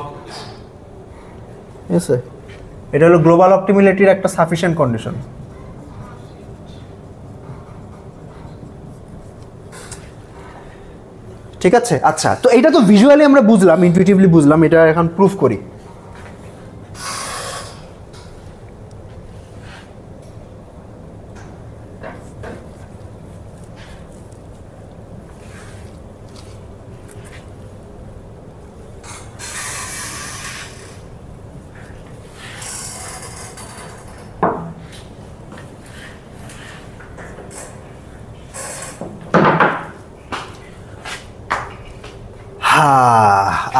ঠিক আছে? এটা হলো গ্লোবাল অপটিমিলিটির একটা সাফিসিয়েন্ট কন্ডিশন। ঠিক আছে, আচ্ছা, তো এটা তো ভিজুয়ালি আমরা বুঝলাম, ইনটুইটিভলি বুঝলাম, এটা এখন প্রুফ করি।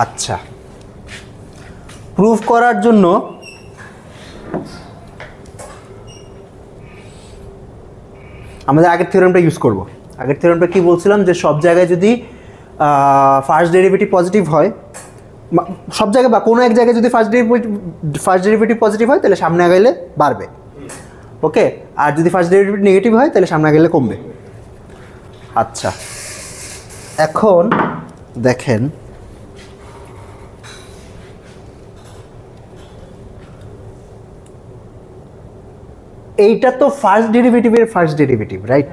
আচ্ছা, প্রুফ করার জন্য আমাদের আগের থিওরেমটা ইউজ করব। আগের থিওরেমটা কি বলছিলাম, যে সব জায়গায় যদি ফার্স্ট ডেরিভেটিভ পজিটিভ হয়, সব জায়গায় বা কোনো এক জায়গায় যদি ফার্স্ট ডেরিভেটিভ পজিটিভ হয়, তাহলে সামনে আগাইলে বাড়বে, ওকে? আর যদি ফার্স্ট ডেরিভেটিভ নেগেটিভ হয়, তাহলে সামনে আগাইলে কমবে। আচ্ছা, এখন দেখেন এইটা তো ফার্স্ট ডেরিভেটিভের ফার্স্ট ডেরিভেটিভ, রাইট?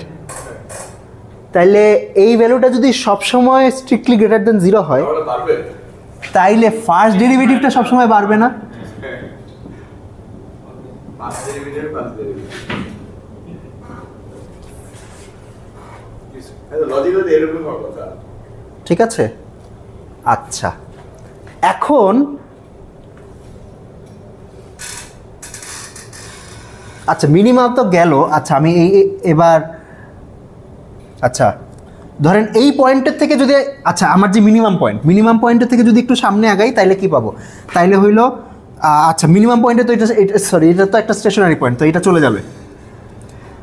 তাইলে এই ভ্যালুটা যদি সবসময় স্ট্রিক্টলি গ্রেটার দেন জিরো হয়, তাইলে ফার্স্ট ডেরিভেটিভটা সবসময় বাড়বে না? ঠিক আছে, আচ্ছা, এখন আচ্ছা মিনিমাম তো গেল। আচ্ছা, আমি এবার আচ্ছা ধরেন এই পয়েন্টের থেকে যদি, আচ্ছা আমার যে মিনিমাম পয়েন্টের থেকে যদি একটু সামনে আগাই, তাইলে কি পাবো? তাইলে হইলো আচ্ছা মিনিমাম পয়েন্টে তো এটা সরি, এটা তো একটা স্টেশনারি পয়েন্ট, তো এটা চলে যাবে,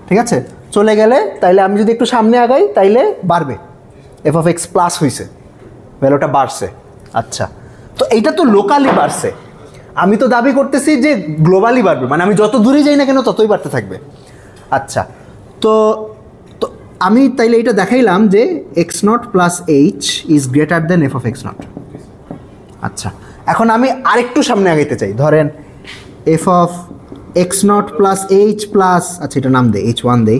ঠিক আছে? চলে গেলে তাইলে আমি যদি একটু সামনে আগাই, তাইলে বাড়বে, এফ অফ এক্স প্লাস হয়েছে, ভ্যালুটা বাড়ছে। আচ্ছা, তো এইটা তো লোকালি বাড়ছে, আমি তো দাবি করতেছি যে গ্লোবালি বাড়বে, মানে আমি যত দূরে যাই না কেন ততই বাড়তে থাকবে। আচ্ছা, তো আমি তাইলে এটা দেখাইলাম যে X not plus H is greater than F of x not. আচ্ছা, এখন আমি আরেকটু সামনে আগাইতে চাই, ধরেন F of x not plus H plus, আচ্ছা এটা নাম দেয় এইচ ওয়ান দেই,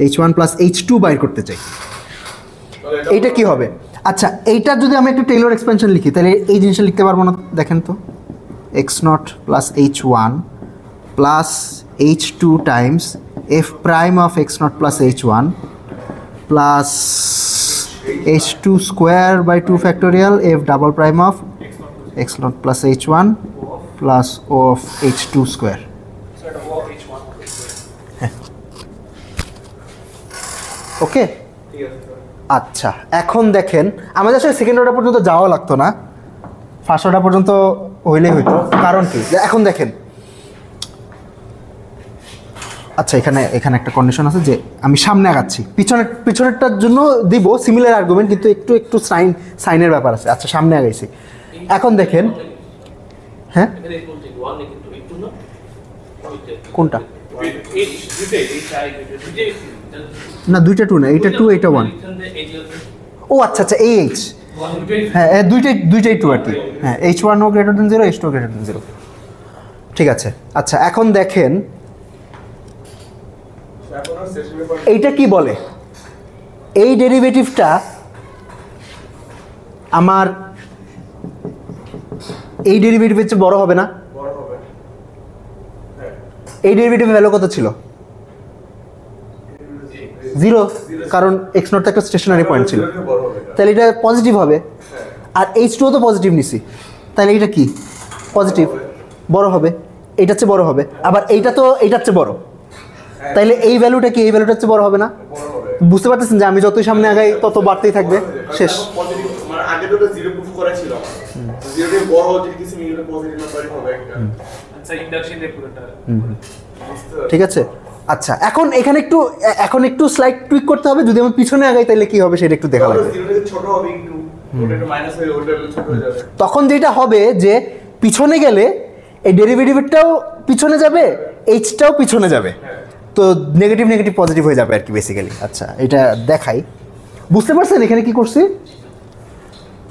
H one plus H two বাইর করতে চাই, এইটা কি হবে? আচ্ছা, এইটা যদি আমি একটু টেইলর এক্সপেনশন লিখি, তাহলে এই জিনিসটা লিখতে পারবো না? দেখেন তো, x not plus h one plus H two times f prime of x not plus h one plus H two square by two factorial f double prime of x not plus h one plus O of h two square. Okay, আচ্ছা, এখন দেখেন আমাদের আসলে সেকেন্ড অর্ডার পর্যন্ত যাওয়া লাগতো না, ফার্স্ট অর্ডার পর্যন্ত হইলেই হইতো। কারণ কি, এখন দেখেন, আচ্ছা এখানে একটা কন্ডিশন আছে যে আমি সামনে আগাচ্ছি, পিছনেরটার জন্য দিব সিমিলার আর্গুমেন্ট, কিন্তু একটু সাইনের ব্যাপার আছে। আচ্ছা, সামনে আগাইছি, এখন দেখেন হ্যাঁ এখানে H বলতে 1 কিন্তু H2 না কোনটা এই দুইটাই এই চাই দুইটাই না দুইটা 2 না এইটা 2 এইটা 1 ও আচ্ছা আচ্ছা এই H হ্যাঁ দুইটাই 2 আর কি হ্যাঁ H1 ও গ্রেটার দেন 0 H2 ও গ্রেটার দেন 0 ঠিক আছে আচ্ছা এখন দেখেন এইটা কি বলে এই ডেরিভেটিভটা আমার এই ডেরিভেটিভের চেয়ে বড় হবে না এই ডেরিভেটিভ ভ্যালু কত ছিল 0 কারণ x0 তো একটা স্টেশনারি পয়েন্ট ছিল তাহলে এটা পজিটিভ হবে আর H2 তো পজিটিভ নিছি তাহলে এটা কি পজিটিভ বড় হবে এটার চেয়ে বড় হবে আবার এইটা তো এইটার চেয়ে বড় তাইলে এই ভ্যালুটা কি এই ভ্যালুটার চেয়ে বড় হবে না বুঝতে পারতেছেন যে আমি যতই সামনে আগাই তত বাড়তেই থাকবে শেষ পজিটিভ মানে আগে তো 0 প্রুফ করা ছিল 0 এর বড় যদি কিছু মিলে পজিটিভ নাম্বার হবে একটা আচ্ছা ইন্ডাকশন দিয়ে পুরোটা ঠিক আছে আচ্ছা এখন একটু স্লাইড টুইক করতে হবে যদি আমি পিছনে আগাই তাহলে কি হবে সেটা একটু দেখা লাগবে 0 থেকে ছোট হবে একটু ওটা একটু মাইনাস হয়ে ওটা ছোট হয়ে যাবে তখন যেটা হবে যে পিছনে গেলে এই ডেরিভেটিভটাও পিছনে যাবে এইচটাও পিছনে যাবে তো নেগেটিভ নেগেটিভ পজিটিভ হয়ে যাবে আর কি বেসিক্যালি আচ্ছা এটা দেখাই বুঝতে পারছেন এখানে কি করছি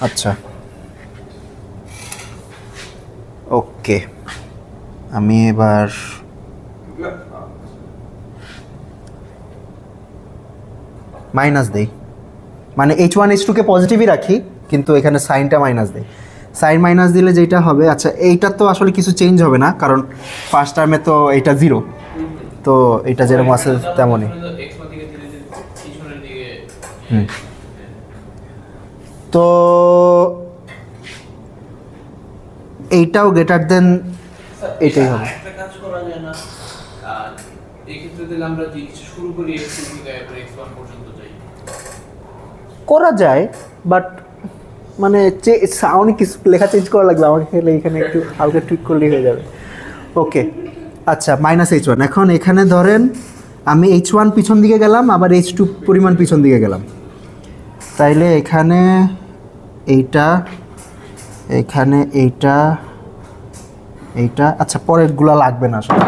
আচ্ছা ওকে আমি এবার মাইনাস দেই মানে H1 H2 কে পজিটিভই রাখি কিন্তু এখানে সাইনটা মাইনাস দেই সাইন মাইনাস দিলে যেটা হবে আচ্ছা এইটার তো আসলে কিছু চেঞ্জ হবে না কারণ ফার্স্ট টার্মে তো এটা 0 তো এটা যেরকম আছে তেমনই তো এইটাও গ্রেটার দেন এটাই হবে একটা কাজ করা যায় না এই ক্ষেত্রে দিলে আমরা যে শুরু করি x2 থেকে এরপর x1 পর্যন্ত যাই করা যায় বাট মানে অনেক কিছু লেখা চেঞ্জ করা লাগবে আমাকে এখানে একটু হালকা টুইক করলেই হয়ে যাবে ওকে আচ্ছা মাইনাস H1 এখন এখানে ধরেন আমি H1 পিছন দিকে গেলাম আবার H2 পরিমাণ পিছন দিকে গেলাম তাইলে এখানে এইটা এখানে এইটা আচ্ছা পরেরগুলো লাগবে না আসলে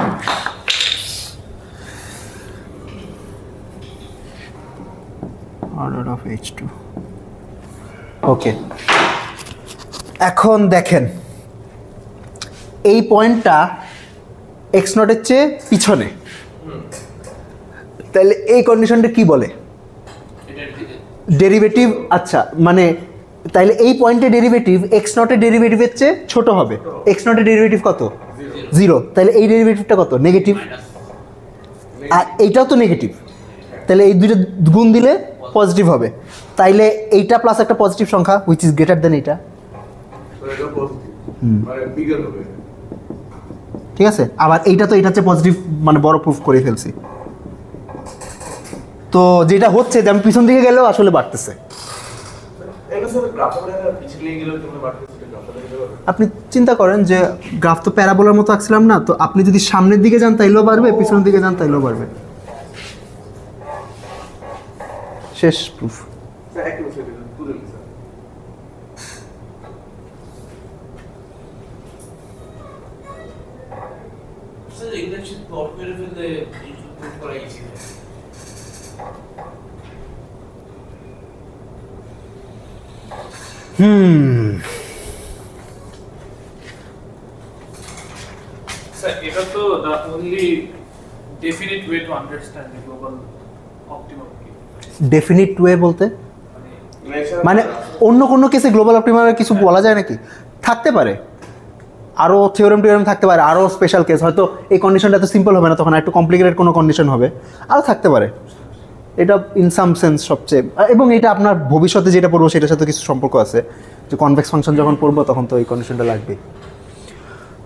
অর্ডার অফ H2 ওকে এখন দেখেন এই পয়েন্টটা x0 এর চেয়ে পিছনে তাহলে এই কন্ডিশনটা কি বলে ডেরিভেটিভ আচ্ছা মানে তাইলে এই পয়েন্টে ডেরিভেটিভ x0 এর ডেরিভেটিভের চেয়ে ছোট হবে x0 এর ডেরিভেটিভ কত 0 তাহলে এই ডেরিভেটিভটা কত নেগেটিভ আর এইটাও তো নেগেটিভ তাহলে এই দুইটা গুণ দিলে পজিটিভ হবে তাইলে এইটা প্লাস একটা পজিটিভ সংখ্যা হুইচ ইজ গ্রেটার দেন এইটা এটা পজিটিভ মানে বিগার হবে ঠিক আছে আবার এইটা তো এটার চেয়ে পজিটিভ মানে বড় প্রুফ করে ফেলছি তো যেটা হচ্ছে যে আমি পিছন দিকে গেলেও আসলে বাড়তেছে এটা স্যার গ্রাফটা পিছনে গেলে তোমরা বাড়তেছে গ্রাফটা দেখতে পারবে আপনি চিন্তা করেন যে গ্রাফ তো প্যারাবোলার মতো আঁকছিলাম না তো আপনি যদি সামনের দিকে যান তাইলেও বাড়বে পিছনের দিকে যান তাইলেও বাড়বে শেষ প্রুফ স্যার একটু বসে দিন তুলে নিন স্যার ইন্ডাকশন প্লট করে ফেললে ইনপুট করা ইজি হয় Sir, এটা তো the only definite way to understand the global optimum কি ডেফিনিট ওয়ে বলতে মানে মানে অন্য কোনো কেসে গ্লোবাল অপটিমামের কিছু বলা যায় নাকি থাকতে পারে আরও থিওরেম থাকতে পারে আরও স্পেশাল কেস হয়তো এই কন্ডিশনটা তো সিম্পল হবে না তখন একটু কমপ্লিকেটেড কোনো কন্ডিশন হবে আরও থাকতে পারে এটা ইন সাম সেন্স সবচেয়ে এবং এটা আপনার ভবিষ্যতে যেটা পড়বো সেটার সাথে কিছু সম্পর্ক আছে যে কনভেক্স ফাংশন যখন পড়বো তখন তো এই কন্ডিশনটা লাগবে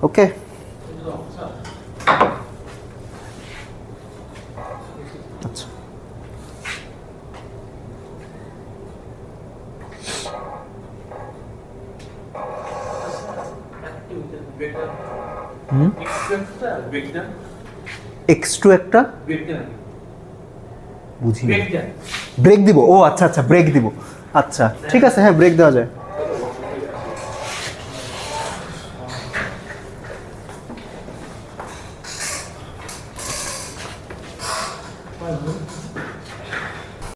ওকে আচ্ছা x2 একটা বুঝি ব্রেক দিব ও আচ্ছা আচ্ছা ব্রেক দিব আচ্ছা ঠিক আছে হ্যাঁ ব্রেক দেওয়া যায় 5